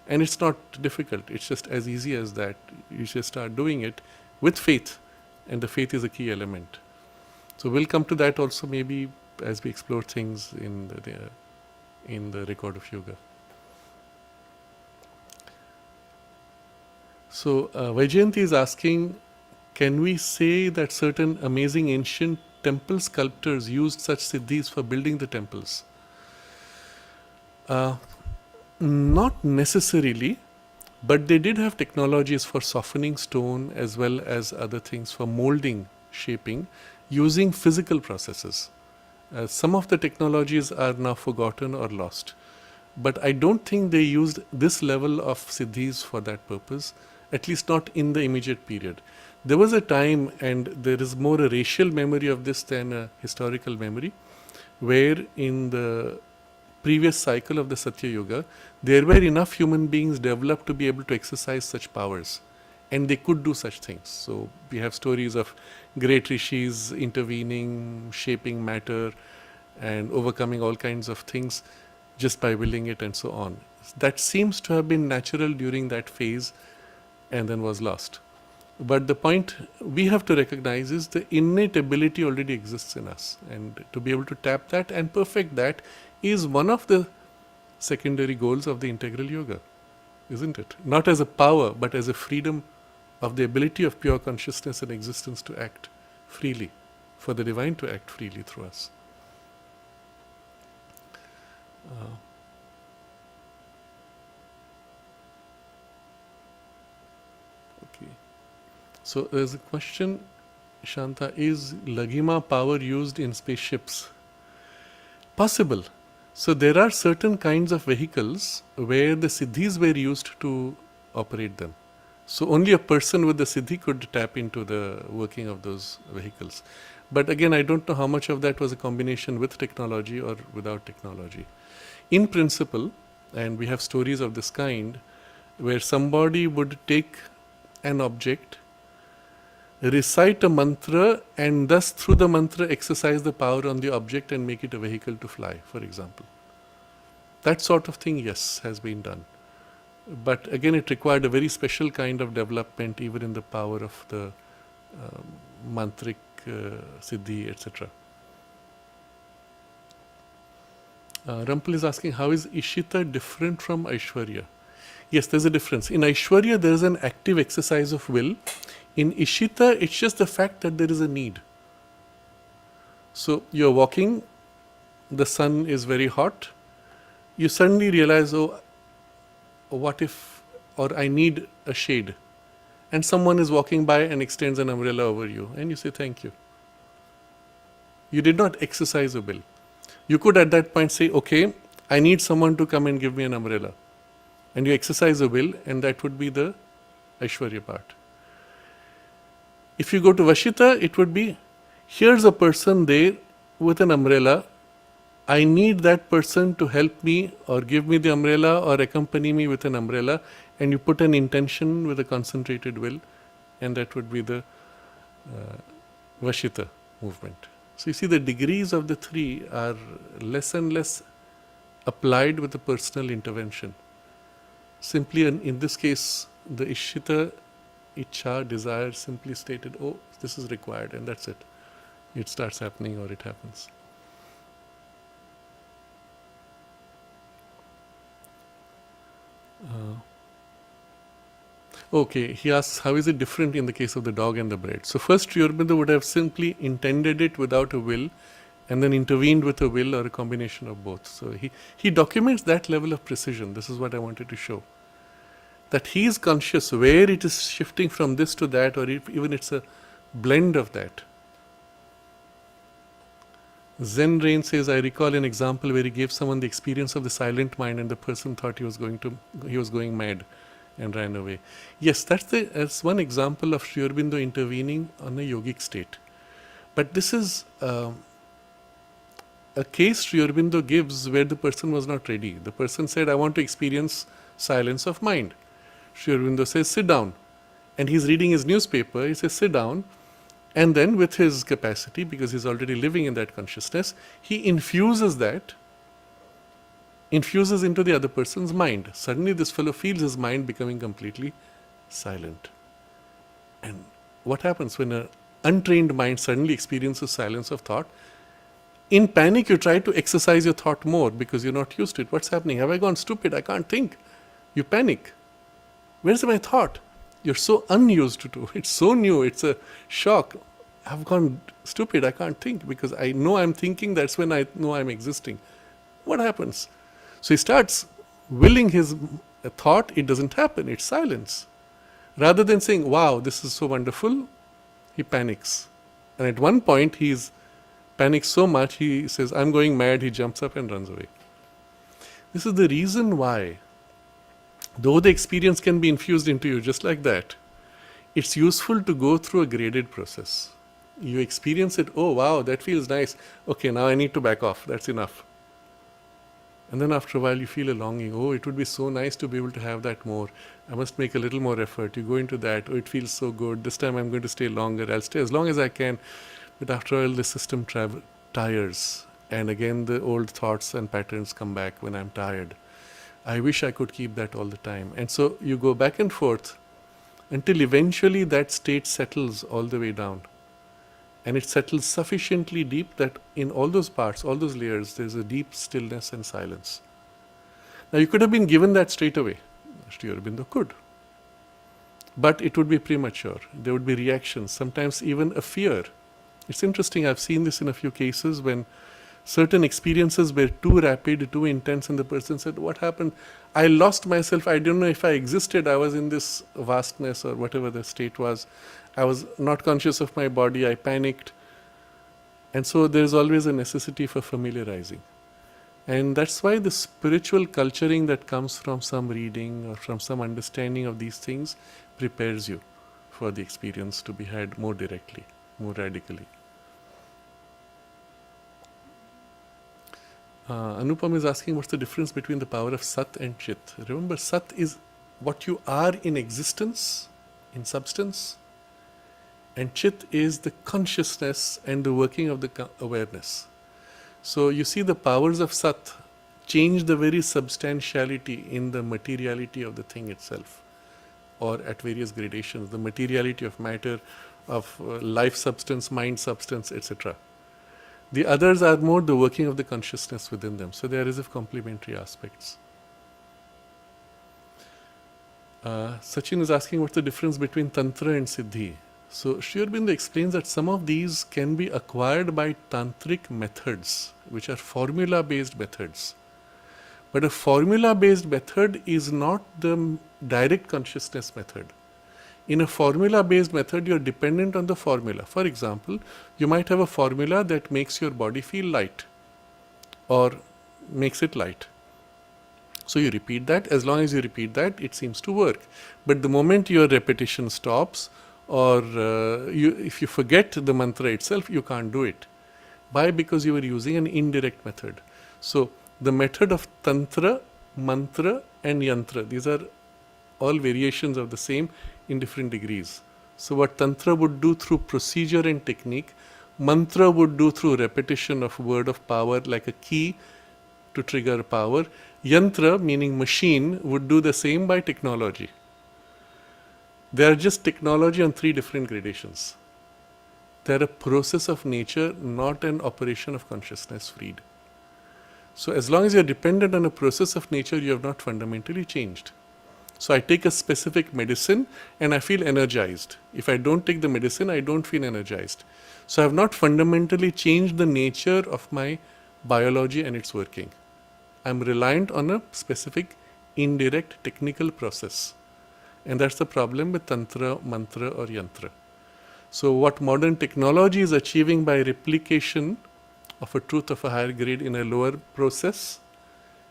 And it's not difficult. It's just as easy as that. You just start doing it with faith. And the faith is a key element. So we'll come to that also maybe as we explore things in the record of yoga. So Vaijayanti is asking, can we say that certain amazing ancient temple sculptors used such siddhis for building the temples? Not necessarily, but they did have technologies for softening stone as well as other things for molding, shaping, using physical processes. Some of the technologies are now forgotten or lost. But I don't think they used this level of siddhis for that purpose, at least not in the immediate period. There was a time, and there is more a racial memory of this than a historical memory, where in the previous cycle of the Satya Yuga, there were enough human beings developed to be able to exercise such powers, and they could do such things. So we have stories of great rishis intervening, shaping matter, and overcoming all kinds of things just by willing it and so on. That seems to have been natural during that phase and then was lost. But the point we have to recognize is the innate ability already exists in us. And to be able to tap that and perfect that is one of the secondary goals of the integral yoga, isn't it? Not as a power, but as a freedom of the ability of pure consciousness and existence to act freely, for the divine to act freely through us. Okay. So there's a question, Shanta, is Lagima power used in spaceships? Possible. So there are certain kinds of vehicles where the Siddhis were used to operate them. So only a person with the Siddhi could tap into the working of those vehicles. But again, I don't know how much of that was a combination with technology or without technology. In principle, and we have stories of this kind, where somebody would take an object, recite a mantra, and thus through the mantra exercise the power on the object and make it a vehicle to fly, for example. That sort of thing, yes, has been done. But again, it required a very special kind of development, even in the power of the mantric siddhi, etc. Rampal is asking, how is Ishita different from Aishwarya? Yes, there's a difference. In Aishwarya, there is an active exercise of will. In Ishita, it's just the fact that there is a need. So you're walking, the sun is very hot, you suddenly realize, oh, what if, or I need a shade. And someone is walking by and extends an umbrella over you, and you say thank you. You did not exercise a will. You could at that point say, okay, I need someone to come and give me an umbrella. And you exercise a will, and that would be the Aishwarya part. If you go to Vashita, it would be, here's a person there with an umbrella. I need that person to help me or give me the umbrella or accompany me with an umbrella, and you put an intention with a concentrated will, and that would be the Vashita movement. So you see, the degrees of the three are less and less applied with a personal intervention. Simply in this case, the Ishita, Ichha, desire, simply stated, oh, this is required, and that's it. It starts happening or it happens. Okay, he asks, how is it different in the case of the dog and the bread? So first, Sri Aurobindo would have simply intended it without a will and then intervened with a will or a combination of both. So he documents that level of precision. This is what I wanted to show. That he is conscious where it is shifting from this to that, or if even it's a blend of that. Zen Rain says, I recall an example where he gave someone the experience of the silent mind and the person thought he was going mad and ran away. Yes, that's one example of Sri Aurobindo intervening on a yogic state. But this is a case Sri Aurobindo gives where the person was not ready. The person said, I want to experience silence of mind. Sri Aurobindo says, sit down. And he's reading his newspaper, he says, sit down. And then with his capacity, because he's already living in that consciousness, he infuses into the other person's mind. Suddenly this fellow feels his mind becoming completely silent. And what happens when an untrained mind suddenly experiences silence of thought? In panic, you try to exercise your thought more because you're not used to it. What's happening? Have I gone stupid? I can't think. You panic. Where's my thought? You're so unused to it. It's so new. It's a shock. I've gone stupid. I can't think because I know I'm thinking. That's when I know I'm existing. What happens? So he starts willing his thought. It doesn't happen. It's silence. Rather than saying, wow, this is so wonderful, he panics. And at one point, he's panics so much, he says, I'm going mad. He jumps up and runs away. This is the reason why, though the experience can be infused into you just like that, it's useful to go through a graded process. You experience it, oh wow, that feels nice. Okay, now I need to back off. That's enough. And then after a while you feel a longing. Oh, it would be so nice to be able to have that more. I must make a little more effort. You go into that. Oh, it feels so good. This time I'm going to stay longer. I'll stay as long as I can. But after a while the system tires. And again the old thoughts and patterns come back when I'm tired. I wish I could keep that all the time. And so you go back and forth. until eventually that state settles all the way down. And it settles sufficiently deep that in all those parts, all those layers, there's a deep stillness and silence. Now, you could have been given that straight away. Sri Aurobindo could. But it would be premature. There would be reactions, sometimes even a fear. It's interesting, I've seen this in a few cases when certain experiences were too rapid, too intense, and the person said, what happened? I lost myself. I don't know if I existed. I was in this vastness or whatever the state was. I was not conscious of my body. I panicked. And so there's always a necessity for familiarizing. And that's why the spiritual culturing that comes from some reading or from some understanding of these things prepares you for the experience to be had more directly, more radically. Anupam is asking what's the difference between the power of Sat and Chit. Remember, Sat is what you are in existence, in substance, and Chit is the consciousness and the working of the awareness. So you see the powers of Sat change the very substantiality in the materiality of the thing itself, or at various gradations, the materiality of matter, of life substance, mind substance, etc. The others are more the working of the consciousness within them. So they are as if complementary aspects. Sachin is asking what's the difference between Tantra and Siddhi. So Sri Aurobindo explains that some of these can be acquired by tantric methods, which are formula-based methods. But a formula-based method is not the direct consciousness method. In a formula-based method, you are dependent on the formula. For example, you might have a formula that makes your body feel light or makes it light. So you repeat that. As long as you repeat that, it seems to work. But the moment your repetition stops, or if you forget the mantra itself, you can't do it. Why? Because you are using an indirect method. So the method of Tantra, Mantra and Yantra, these are all variations of the same in different degrees. So what Tantra would do through procedure and technique, Mantra would do through repetition of word of power like a key to trigger power. Yantra, meaning machine, would do the same by technology. They are just technology on three different gradations. They are a process of nature, not an operation of consciousness freed. So as long as you are dependent on a process of nature, you have not fundamentally changed. So I take a specific medicine and I feel energized. If I don't take the medicine, I don't feel energized. So I have not fundamentally changed the nature of my biology and its working. I am reliant on a specific indirect technical process. And that's the problem with Tantra, Mantra or Yantra. So what modern technology is achieving by replication of a truth of a higher grade in a lower process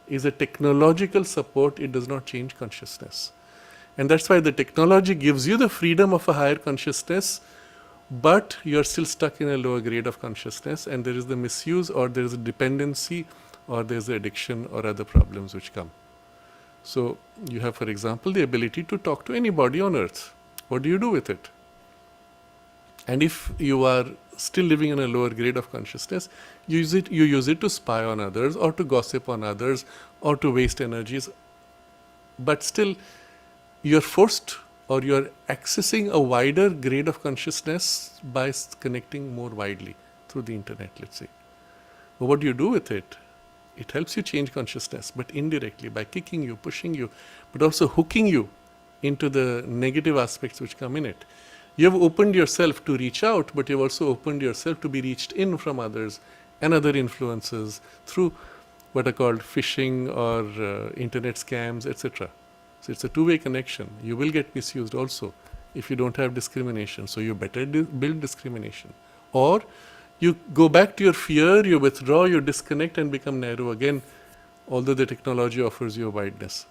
is a technological support. It does not change consciousness. And that's why the technology gives you the freedom of a higher consciousness, but you're still stuck in a lower grade of consciousness, and there is the misuse, or there is a dependency, or there's the addiction or other problems which come. So you have, for example, the ability to talk to anybody on earth. What do you do with it? And if you are still living in a lower grade of consciousness, you use it to spy on others, or to gossip on others, or to waste energies. But still, you're forced, or you're accessing a wider grade of consciousness by connecting more widely through the internet, let's say. But what do you do with it? It helps you change consciousness, but indirectly, by kicking you, pushing you, but also hooking you into the negative aspects which come in it. You have opened yourself to reach out, but you've also opened yourself to be reached in from others and other influences through what are called phishing or internet scams, etc. So it's a two-way connection. You will get misused also if you don't have discrimination. So you better build discrimination. Or you go back to your fear, you withdraw, you disconnect and become narrow again, although the technology offers you a wideness.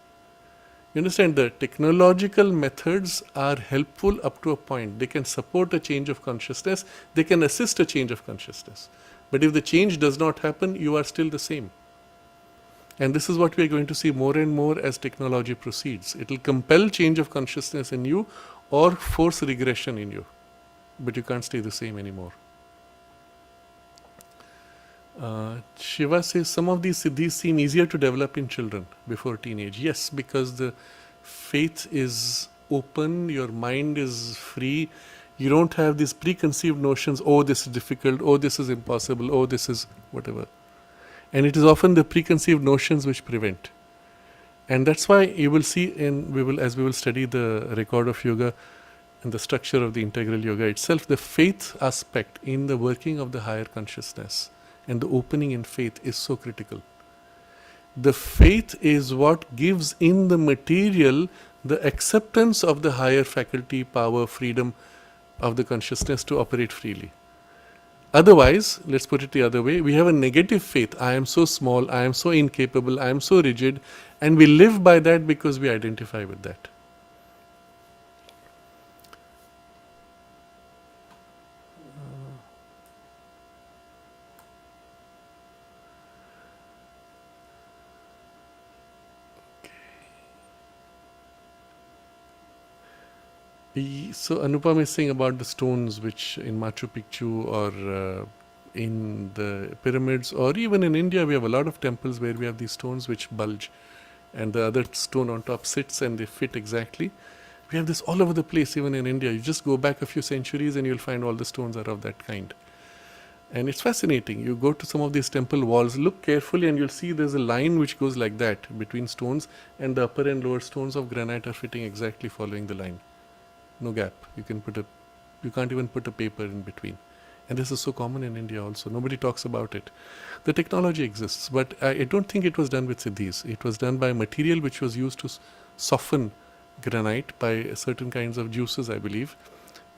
You understand, the technological methods are helpful up to a point. They can support a change of consciousness. They can assist a change of consciousness. But if the change does not happen, you are still the same. And this is what we are going to see more and more as technology proceeds. It will compel change of consciousness in you or force regression in you. But you can't stay the same anymore. Shiva says some of these siddhis seem easier to develop in children before teenage. Yes, because the faith is open, your mind is free. You don't have these preconceived notions, oh, this is difficult, oh, this is impossible, oh, this is whatever. And it is often the preconceived notions which prevent. And that's why you will see, as we will study the record of yoga and the structure of the integral yoga itself, the faith aspect in the working of the higher consciousness and the opening in faith is so critical. The faith is what gives in the material the acceptance of the higher faculty, power, freedom of the consciousness to operate freely. Otherwise, let's put it the other way, we have a negative faith. I am so small, I am so incapable, I am so rigid, and we live by that because we identify with that. So Anupam is saying about the stones which in Machu Picchu or in the pyramids, or even in India we have a lot of temples where we have these stones which bulge and the other stone on top sits and they fit exactly. We have this all over the place, even in India. You just go back a few centuries and you'll find all the stones are of that kind. And it's fascinating. You go to some of these temple walls, look carefully and you'll see there's a line which goes like that between stones, and the upper and lower stones of granite are fitting exactly following the line. No gap. You can't even put a paper in between. And this is so common in India also. Nobody talks about it. The technology exists, but I don't think it was done with Siddhis. It was done by material which was used to soften granite by certain kinds of juices, I believe.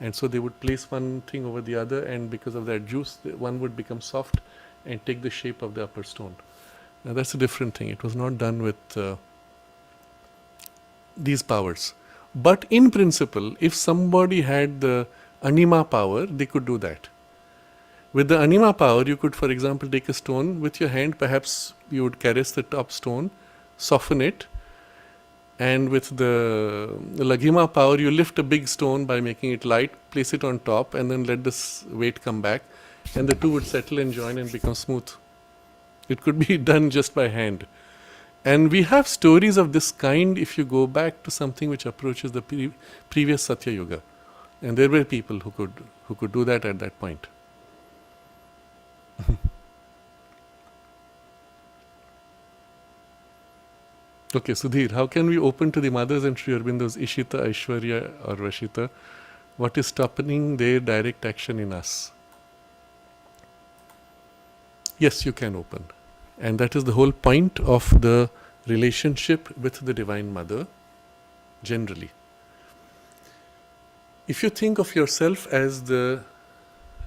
And so they would place one thing over the other, and because of that juice, one would become soft and take the shape of the upper stone. Now that's a different thing. It was not done with these powers. But in principle, if somebody had the anima power, they could do that. With the anima power, you could, for example, take a stone with your hand, perhaps you would caress the top stone, soften it, and with the laghima power, you lift a big stone by making it light, place it on top, and then let this weight come back, and the two would settle and join and become smooth. It could be done just by hand. And we have stories of this kind if you go back to something which approaches the previous Satya Yuga. And there were people who could do that at that point. Okay, Sudhir, how can we open to the mothers and Sri Aurobindo's Ishita, Aishwarya or Vashita? What is stopping their direct action in us? Yes, you can open. And that is the whole point of the relationship with the Divine Mother, generally. If you think of yourself as the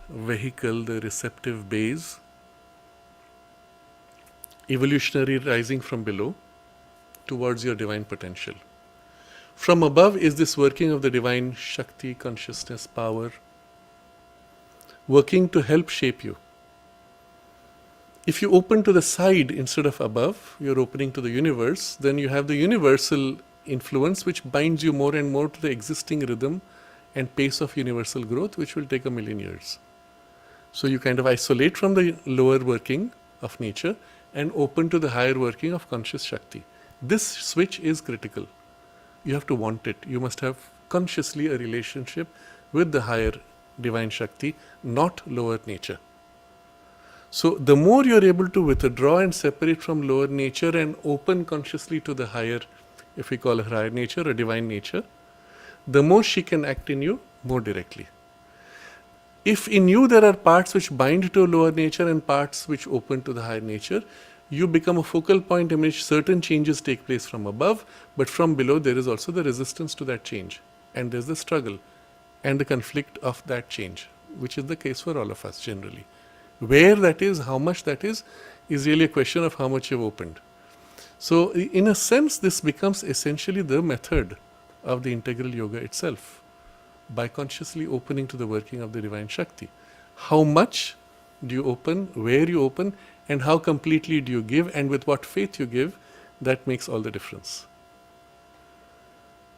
vehicle, the receptive base, evolutionary rising from below towards your divine potential. From above is this working of the divine Shakti, consciousness, power, working to help shape you. If you open to the side instead of above, you're opening to the universe, then you have the universal influence which binds you more and more to the existing rhythm and pace of universal growth, which will take 1,000,000 years. So you kind of isolate from the lower working of nature and open to the higher working of conscious Shakti. This switch is critical. You have to want it. You must have consciously a relationship with the higher divine Shakti, not lower nature. So the more you're able to withdraw and separate from lower nature and open consciously to the higher, if we call her higher nature or divine nature, the more she can act in you more directly. If in you there are parts which bind to lower nature and parts which open to the higher nature, you become a focal point in which certain changes take place from above, but from below there is also the resistance to that change. And there's the struggle and the conflict of that change, which is the case for all of us generally. Where that is, how much that is really a question of how much you've opened. So in a sense, this becomes essentially the method of the integral yoga itself, by consciously opening to the working of the divine Shakti. How much do you open, where you open, and how completely do you give, and with what faith you give, that makes all the difference.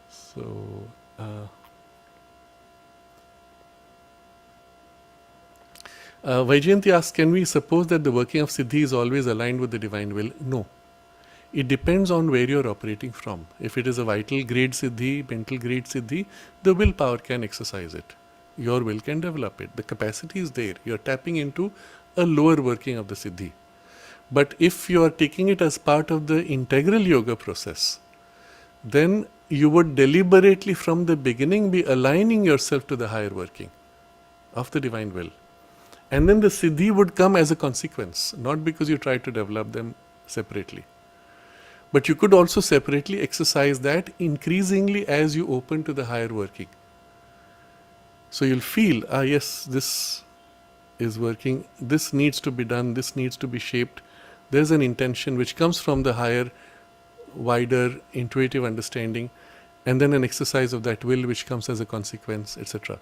So, Vaijayanti asks, can we suppose that the working of Siddhi is always aligned with the divine will? No. It depends on where you're operating from. If it is a vital grade Siddhi, mental grade Siddhi, the willpower can exercise it. Your will can develop it. The capacity is there. You're tapping into a lower working of the Siddhi. But if you are taking it as part of the integral yoga process, then you would deliberately from the beginning be aligning yourself to the higher working of the divine will. And then the Siddhi would come as a consequence, not because you try to develop them separately. But you could also separately exercise that increasingly as you open to the higher working. So you'll feel, yes, this is working, this needs to be done, this needs to be shaped. There's an intention which comes from the higher, wider, intuitive understanding, and then an exercise of that will which comes as a consequence, etc.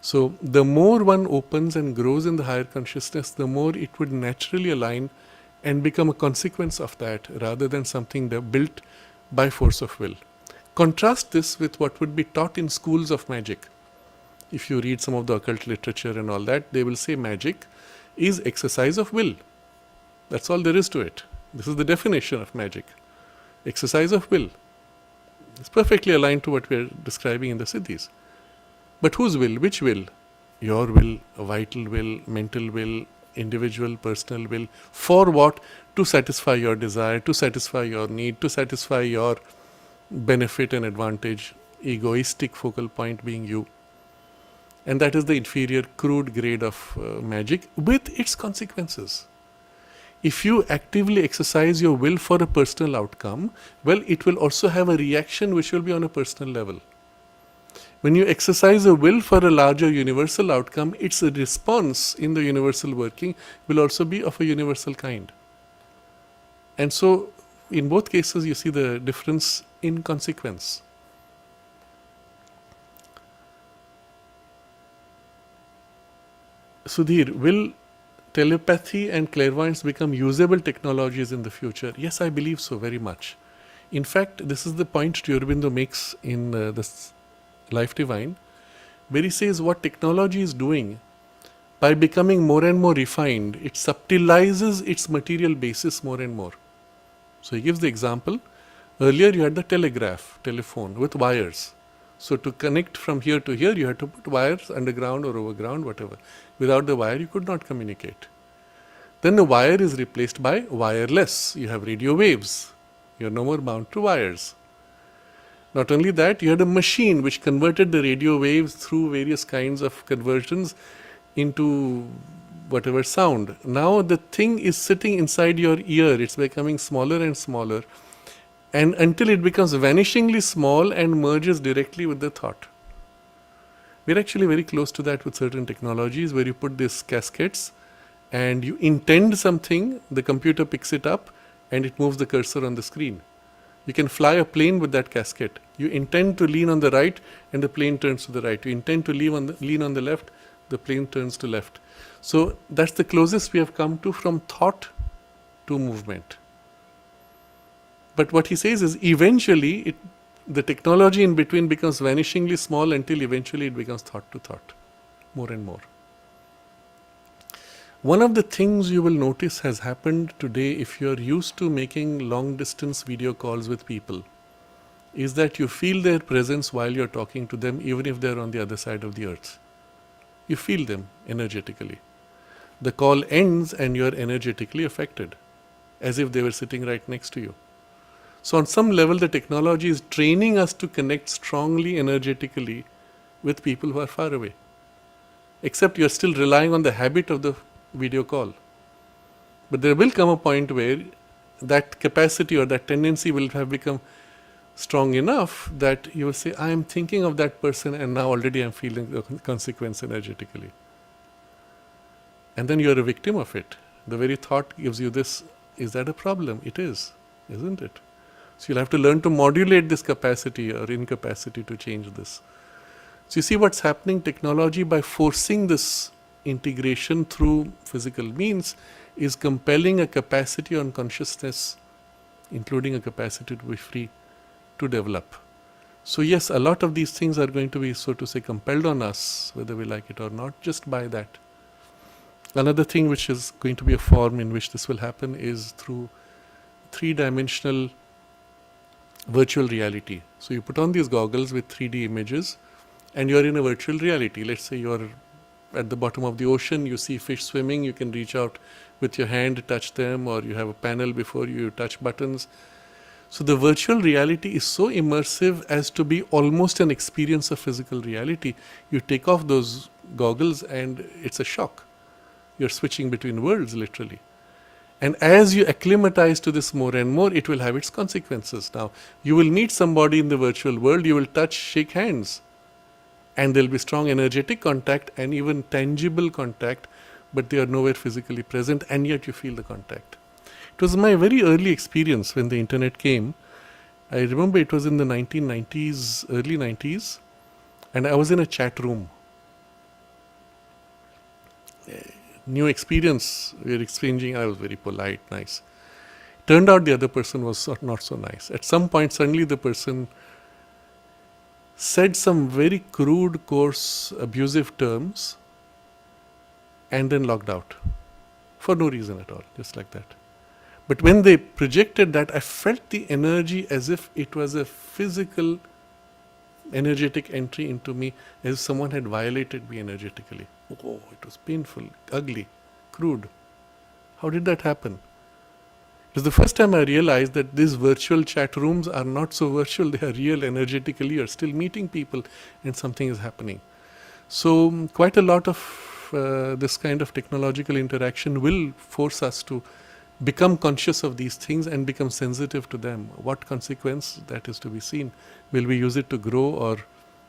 So the more one opens and grows in the higher consciousness, the more it would naturally align and become a consequence of that rather than something built by force of will. Contrast this with what would be taught in schools of magic. If you read some of the occult literature and all that, they will say magic is exercise of will. That's all there is to it. This is the definition of magic. Exercise of will. It's perfectly aligned to what we're describing in the Siddhis. But whose will? Which will? Your will, a vital will, mental will, individual, personal will. For what? To satisfy your desire, to satisfy your need, to satisfy your benefit and advantage, egoistic focal point being you. And that is the inferior, crude grade of magic with its consequences. If you actively exercise your will for a personal outcome, well, it will also have a reaction which will be on a personal level. When you exercise a will for a larger universal outcome, its response in the universal working will also be of a universal kind. And so, in both cases, you see the difference in consequence. Sudhir, will telepathy and clairvoyance become usable technologies in the future? Yes, I believe so very much. In fact, this is the point Sri Aurobindo makes in this Life Divine, where he says what technology is doing by becoming more and more refined, it subtilizes its material basis more and more. So he gives the example, earlier you had the telegraph, telephone with wires. So to connect from here to here, you had to put wires underground or overground, whatever. Without the wire, you could not communicate. Then the wire is replaced by wireless. You have radio waves. You are no more bound to wires. Not only that, you had a machine which converted the radio waves through various kinds of conversions into whatever sound. Now the thing is sitting inside your ear. It's becoming smaller and smaller. And until it becomes vanishingly small and merges directly with the thought. We're actually very close to that with certain technologies where you put these caskettes and you intend something, the computer picks it up and it moves the cursor on the screen. You can fly a plane with that casket. You intend to lean on the right and the plane turns to the right. You intend to lean on the left, the plane turns to left. So that's the closest we have come to from thought to movement. But what he says is eventually the technology in between becomes vanishingly small until eventually it becomes thought to thought, more and more. One of the things you will notice has happened today if you are used to making long distance video calls with people is that you feel their presence while you are talking to them even if they are on the other side of the earth. You feel them energetically. The call ends and you are energetically affected as if they were sitting right next to you. So on some level the technology is training us to connect strongly energetically with people who are far away. Except you are still relying on the habit of the video call. But there will come a point where that capacity or that tendency will have become strong enough that you will say, I am thinking of that person and now already I am feeling the consequence energetically. And then you are a victim of it. The very thought gives you this, is that a problem? It is, isn't it? So you'll have to learn to modulate this capacity or incapacity to change this. So you see what's happening, technology by forcing this integration through physical means is compelling a capacity on consciousness, including a capacity to be free, to develop. So yes, a lot of these things are going to be, so to say, compelled on us, whether we like it or not, just by that. Another thing which is going to be a form in which this will happen is through three-dimensional virtual reality. So you put on these goggles with 3D images and you're in a virtual reality. Let's say you're at the bottom of the ocean, you see fish swimming, you can reach out with your hand, touch them, or you have a panel before you touch buttons. So the virtual reality is so immersive as to be almost an experience of physical reality. You take off those goggles and it's a shock. You're switching between worlds, literally. And as you acclimatize to this more and more, it will have its consequences. Now, you will meet somebody in the virtual world, you will touch, shake hands, and there will be strong energetic contact and even tangible contact, but they are nowhere physically present, and yet you feel the contact. It was my very early experience when the internet came. I remember it was in the 1990s, early 90s, and I was in a chat room. New experience, we were exchanging, I was very polite, nice. Turned out the other person was not so nice. At some point, suddenly the person said some very crude, coarse, abusive terms and then logged out for no reason at all, just like that. But when they projected that, I felt the energy as if it was a physical, energetic entry into me, as if someone had violated me energetically. Oh, it was painful, ugly, crude. How did that happen? It was the first time I realized that these virtual chat rooms are not so virtual, they are real energetically. You're still meeting people and something is happening. So quite a lot of this kind of technological interaction will force us to become conscious of these things and become sensitive to them. What consequence, that is to be seen. Will we use it to grow or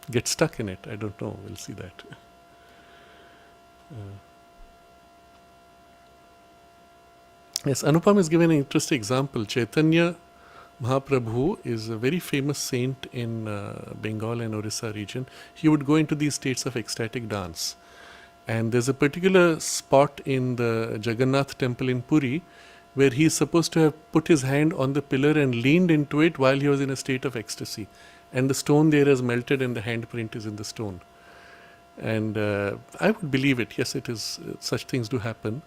get stuck in it? I don't know. We'll see that. Yes, Anupam is given an interesting example. Chaitanya Mahaprabhu is a very famous saint in Bengal and Orissa region. He would go into these states of ecstatic dance. And there's a particular spot in the Jagannath temple in Puri where he is supposed to have put his hand on the pillar and leaned into it while he was in a state of ecstasy. And the stone there has melted and the handprint is in the stone. And I would believe it. Yes, it is. Such things do happen.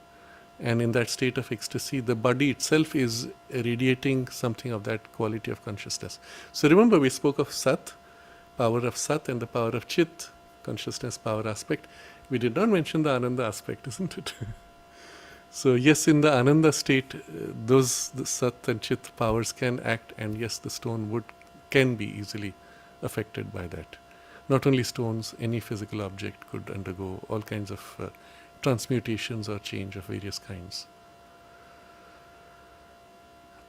And in that state of ecstasy, the body itself is radiating something of that quality of consciousness. So remember, we spoke of Sat, power of Sat, and the power of Chit, consciousness power aspect. We did not mention the Ananda aspect, isn't it? So yes, in the Ananda state, the Sat and Chit powers can act, and yes, the stone can be easily affected by that. Not only stones, any physical object could undergo all kinds of transmutations or change of various kinds.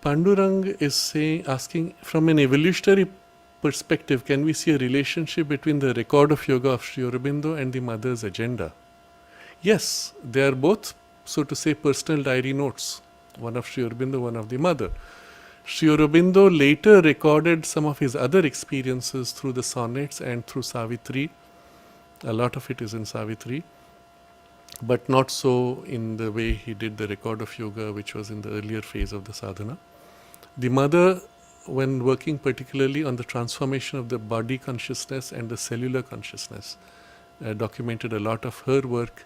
Pandurang is asking, from an evolutionary perspective, can we see a relationship between the record of yoga of Sri Aurobindo and the mother's agenda? Yes, they are both, so to say, personal diary notes. One of Sri Aurobindo, one of the mother. Sri Aurobindo later recorded some of his other experiences through the sonnets and through Savitri. A lot of it is in Savitri, but not so in the way he did the record of yoga, which was in the earlier phase of the sadhana. The mother, when working particularly on the transformation of the body consciousness and the cellular consciousness, documented a lot of her work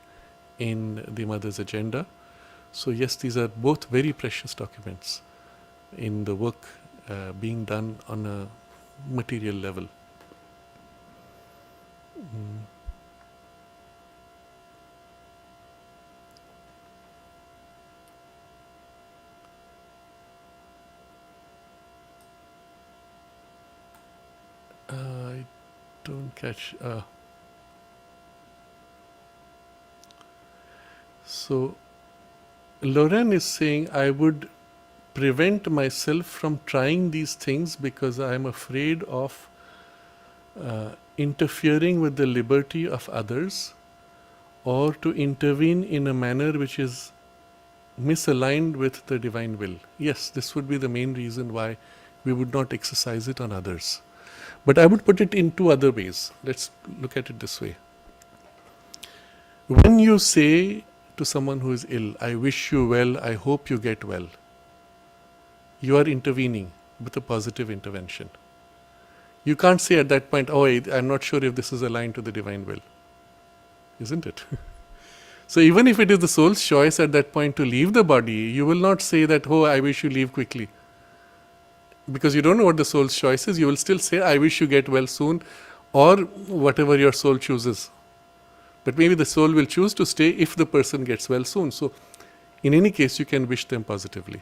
in the mother's agenda. So yes, these are both very precious documents in the work being done on a material level. I don't catch. So Lauren is saying, I would prevent myself from trying these things because I am afraid of interfering with the liberty of others or to intervene in a manner which is misaligned with the divine will. Yes, this would be the main reason why we would not exercise it on others. But I would put it in two other ways. Let's look at it this way. When you say to someone who is ill, I wish you well, I hope you get well, you are intervening with a positive intervention. You can't say at that point, oh, I'm not sure if this is aligned to the divine will. Isn't it? So even if it is the soul's choice at that point to leave the body, you will not say that, oh, I wish you leave quickly. because you don't know what the soul's choice is, you will still say, I wish you get well soon, or whatever your soul chooses. But maybe the soul will choose to stay if the person gets well soon. So in any case, you can wish them positively.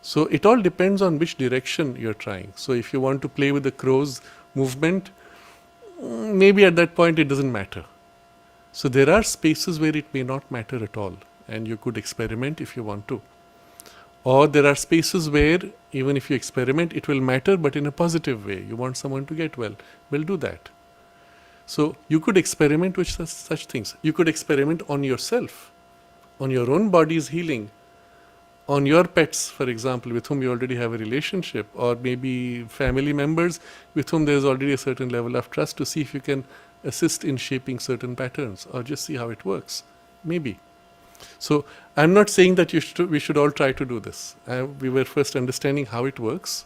So it all depends on which direction you're trying. So if you want to play with the crow's movement, maybe at that point it doesn't matter. So there are spaces where it may not matter at all, and you could experiment if you want to. Or there are spaces where even if you experiment, it will matter, but in a positive way. You want someone to get well, we'll do that. So you could experiment with such things. You could experiment on yourself, on your own body's healing, on your pets, for example, with whom you already have a relationship, or maybe family members with whom there is already a certain level of trust, to see if you can assist in shaping certain patterns, or just see how it works. Maybe. So I'm not saying that we should all try to do this. We were first understanding how it works.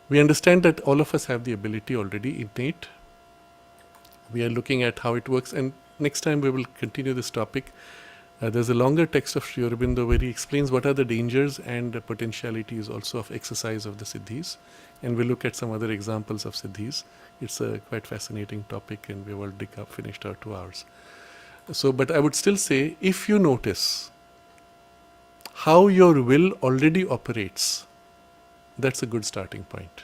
We understand that all of us have the ability already innate. We are looking at how it works, and next time we will continue this topic. There's a longer text of Sri Aurobindo where he explains what are the dangers and the potentialities also of exercise of the Siddhis, and we'll look at some other examples of Siddhis. It's a quite fascinating topic, and we've already finished our 2 hours. So, but I would still say, if you notice how your will already operates, that's a good starting point.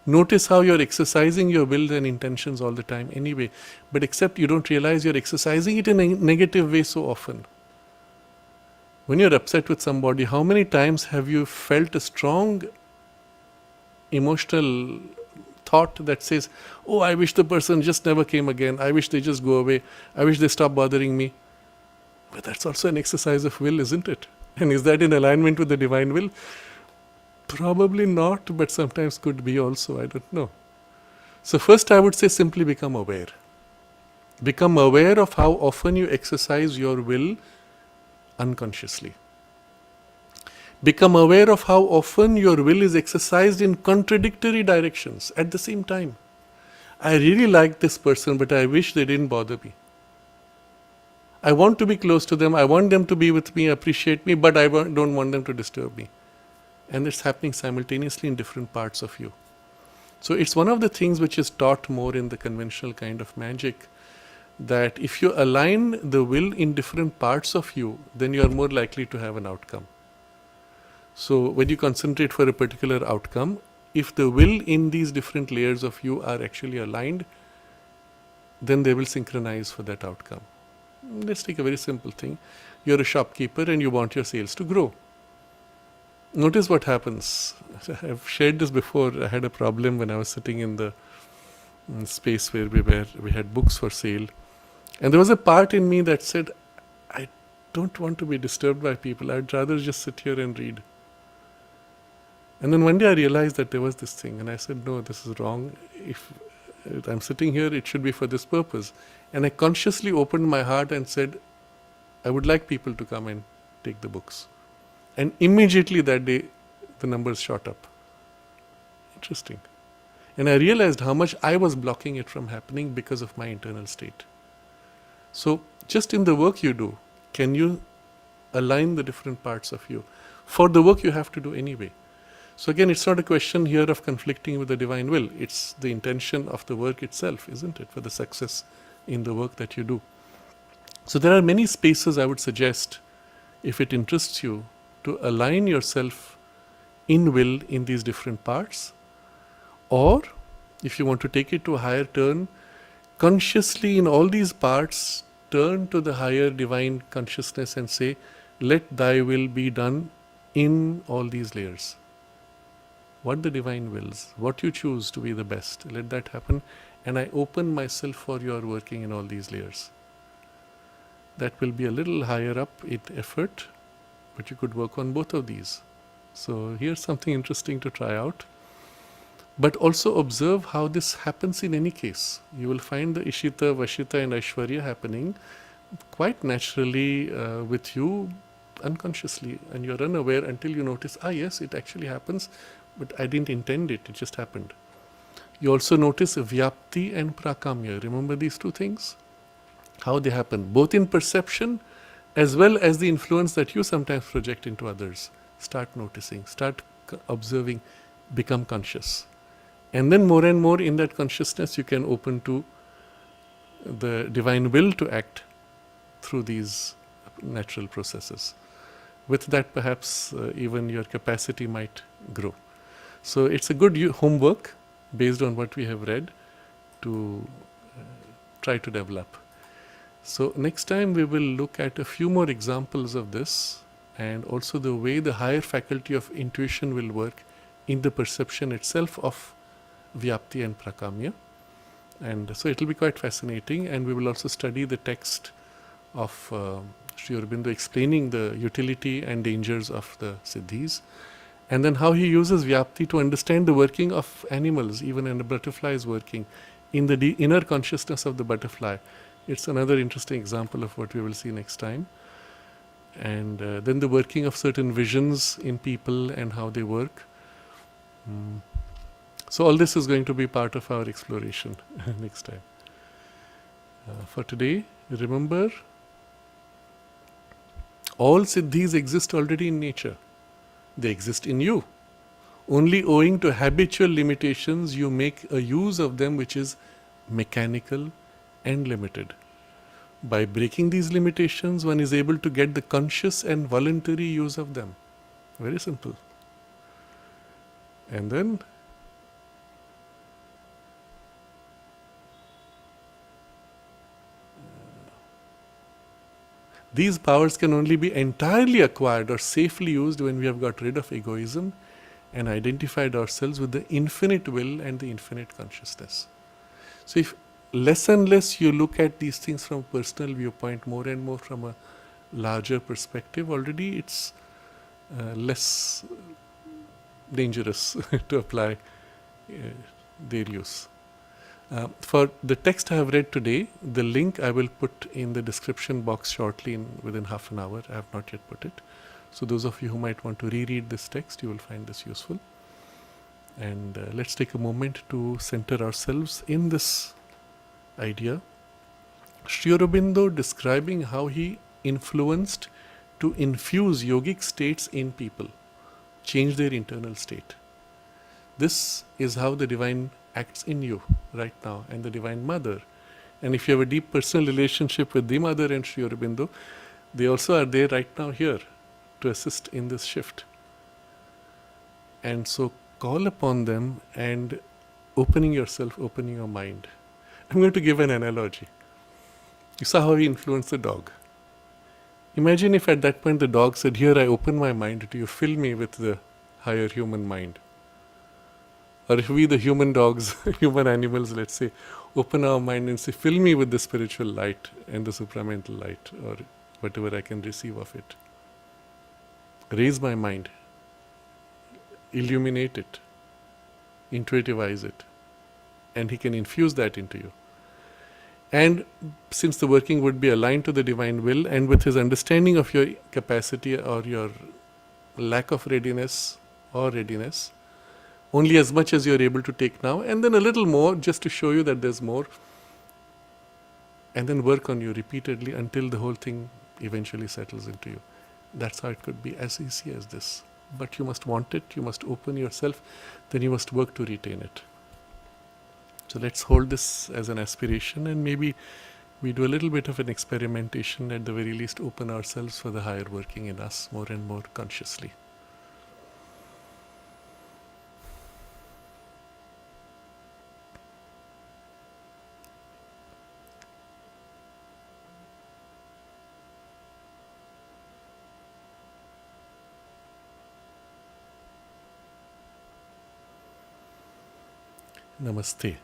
Notice how you're exercising your will and intentions all the time anyway, but except you don't realize you're exercising it in a negative way so often. When you're upset with somebody, how many times have you felt a strong emotional thought that says, oh, I wish the person just never came again, I wish they just go away, I wish they stop bothering me. But that's also an exercise of will, isn't it? And is that in alignment with the divine will? Probably not, but sometimes could be also, I don't know. So first I would say simply become aware. Become aware of how often you exercise your will unconsciously. Become aware of how often your will is exercised in contradictory directions at the same time. I really like this person, but I wish they didn't bother me. I want to be close to them, I want them to be with me, appreciate me, but I don't want them to disturb me. And it's happening simultaneously in different parts of you. So it's one of the things which is taught more in the conventional kind of magic, that if you align the will in different parts of you, then you are more likely to have an outcome. So when you concentrate for a particular outcome, if the will in these different layers of you are actually aligned, then they will synchronize for that outcome. Let's take a very simple thing. You're a shopkeeper and you want your sales to grow. Notice what happens. I've shared this before. I had a problem when I was sitting in the space where we had books for sale. And there was a part in me that said, I don't want to be disturbed by people. I'd rather just sit here and read. And then one day I realized that there was this thing. And I said, no, this is wrong. If I'm sitting here, it should be for this purpose. And I consciously opened my heart and said, I would like people to come and take the books. And immediately that day, the numbers shot up. Interesting. And I realized how much I was blocking it from happening because of my internal state. So just in the work you do, can you align the different parts of you? For the work you have to do anyway. So again, it's not a question here of conflicting with the divine will. It's the intention of the work itself, isn't it? For the success in the work that you do. So there are many spaces I would suggest, if it interests you, to align yourself in will in these different parts, or if you want to take it to a higher turn, consciously in all these parts, turn to the higher divine consciousness and say, let thy will be done in all these layers. What the divine wills, what you choose to be the best, let that happen, and I open myself for your working in all these layers. That will be a little higher up in effort, but you could work on both of these. So here's something interesting to try out. But also observe how this happens in any case. You will find the Ishita, Vashita and Aishwarya happening quite naturally with you unconsciously, and you're unaware until you notice, yes, it actually happens, but I didn't intend it, it just happened. You also notice Vyapti and Prakamya. Remember these two things? How they happen, both in perception as well as the influence that you sometimes project into others. Start noticing, start observing, become conscious. And then more and more in that consciousness, you can open to the divine will to act through these natural processes. With that, perhaps even your capacity might grow. So it's a good homework based on what we have read to try to develop. So next time we will look at a few more examples of this, and also the way the higher faculty of intuition will work in the perception itself of Vyapti and Prakamya. And so it will be quite fascinating, and we will also study the text of Sri Aurobindo explaining the utility and dangers of the Siddhis, and then how he uses Vyapti to understand the working of animals, even in a butterfly's working, in the inner consciousness of the butterfly. It's another interesting example of what we will see next time. And then the working of certain visions in people and how they work. So all this is going to be part of our exploration next time. For today, remember, all Siddhis exist already in nature. They exist in you. Only owing to habitual limitations, you make a use of them which is mechanical and limited. By breaking these limitations, one is able to get the conscious and voluntary use of them. Very simple. And then these powers can only be entirely acquired or safely used when we have got rid of egoism and identified ourselves with the infinite will and the infinite consciousness. So if less and less you look at these things from a personal viewpoint, more and more from a larger perspective, already it's less dangerous to apply their use. For the text I have read today, the link I will put in the description box shortly, within half an hour. I have not yet put it. So those of you who might want to reread this text, you will find this useful. And let's take a moment to center ourselves in this idea. Sri Aurobindo describing how he influenced to infuse yogic states in people, change their internal state. This is how the divine acts in you right now, and the Divine Mother. And if you have a deep personal relationship with the Mother and Sri Aurobindo, they also are there right now here to assist in this shift. And so call upon them and opening yourself, opening your mind. I'm going to give an analogy. You saw how he influenced the dog. Imagine if at that point the dog said, "Here, I open my mind to you, fill me with the higher human mind." Or if we, the human dogs, human animals, let's say, open our mind and say, "Fill me with the spiritual light and the supramental light," or whatever I can receive of it. Raise my mind, illuminate it, intuitivize it, and he can infuse that into you. And since the working would be aligned to the divine will, and with his understanding of your capacity or your lack of readiness or readiness, only as much as you're able to take now, and then a little more just to show you that there's more, and then work on you repeatedly until the whole thing eventually settles into you. That's how it could be as easy as this. But you must want it, you must open yourself, then you must work to retain it. So let's hold this as an aspiration, and maybe we do a little bit of an experimentation, at the very least open ourselves for the higher working in us more and more consciously. Namaste.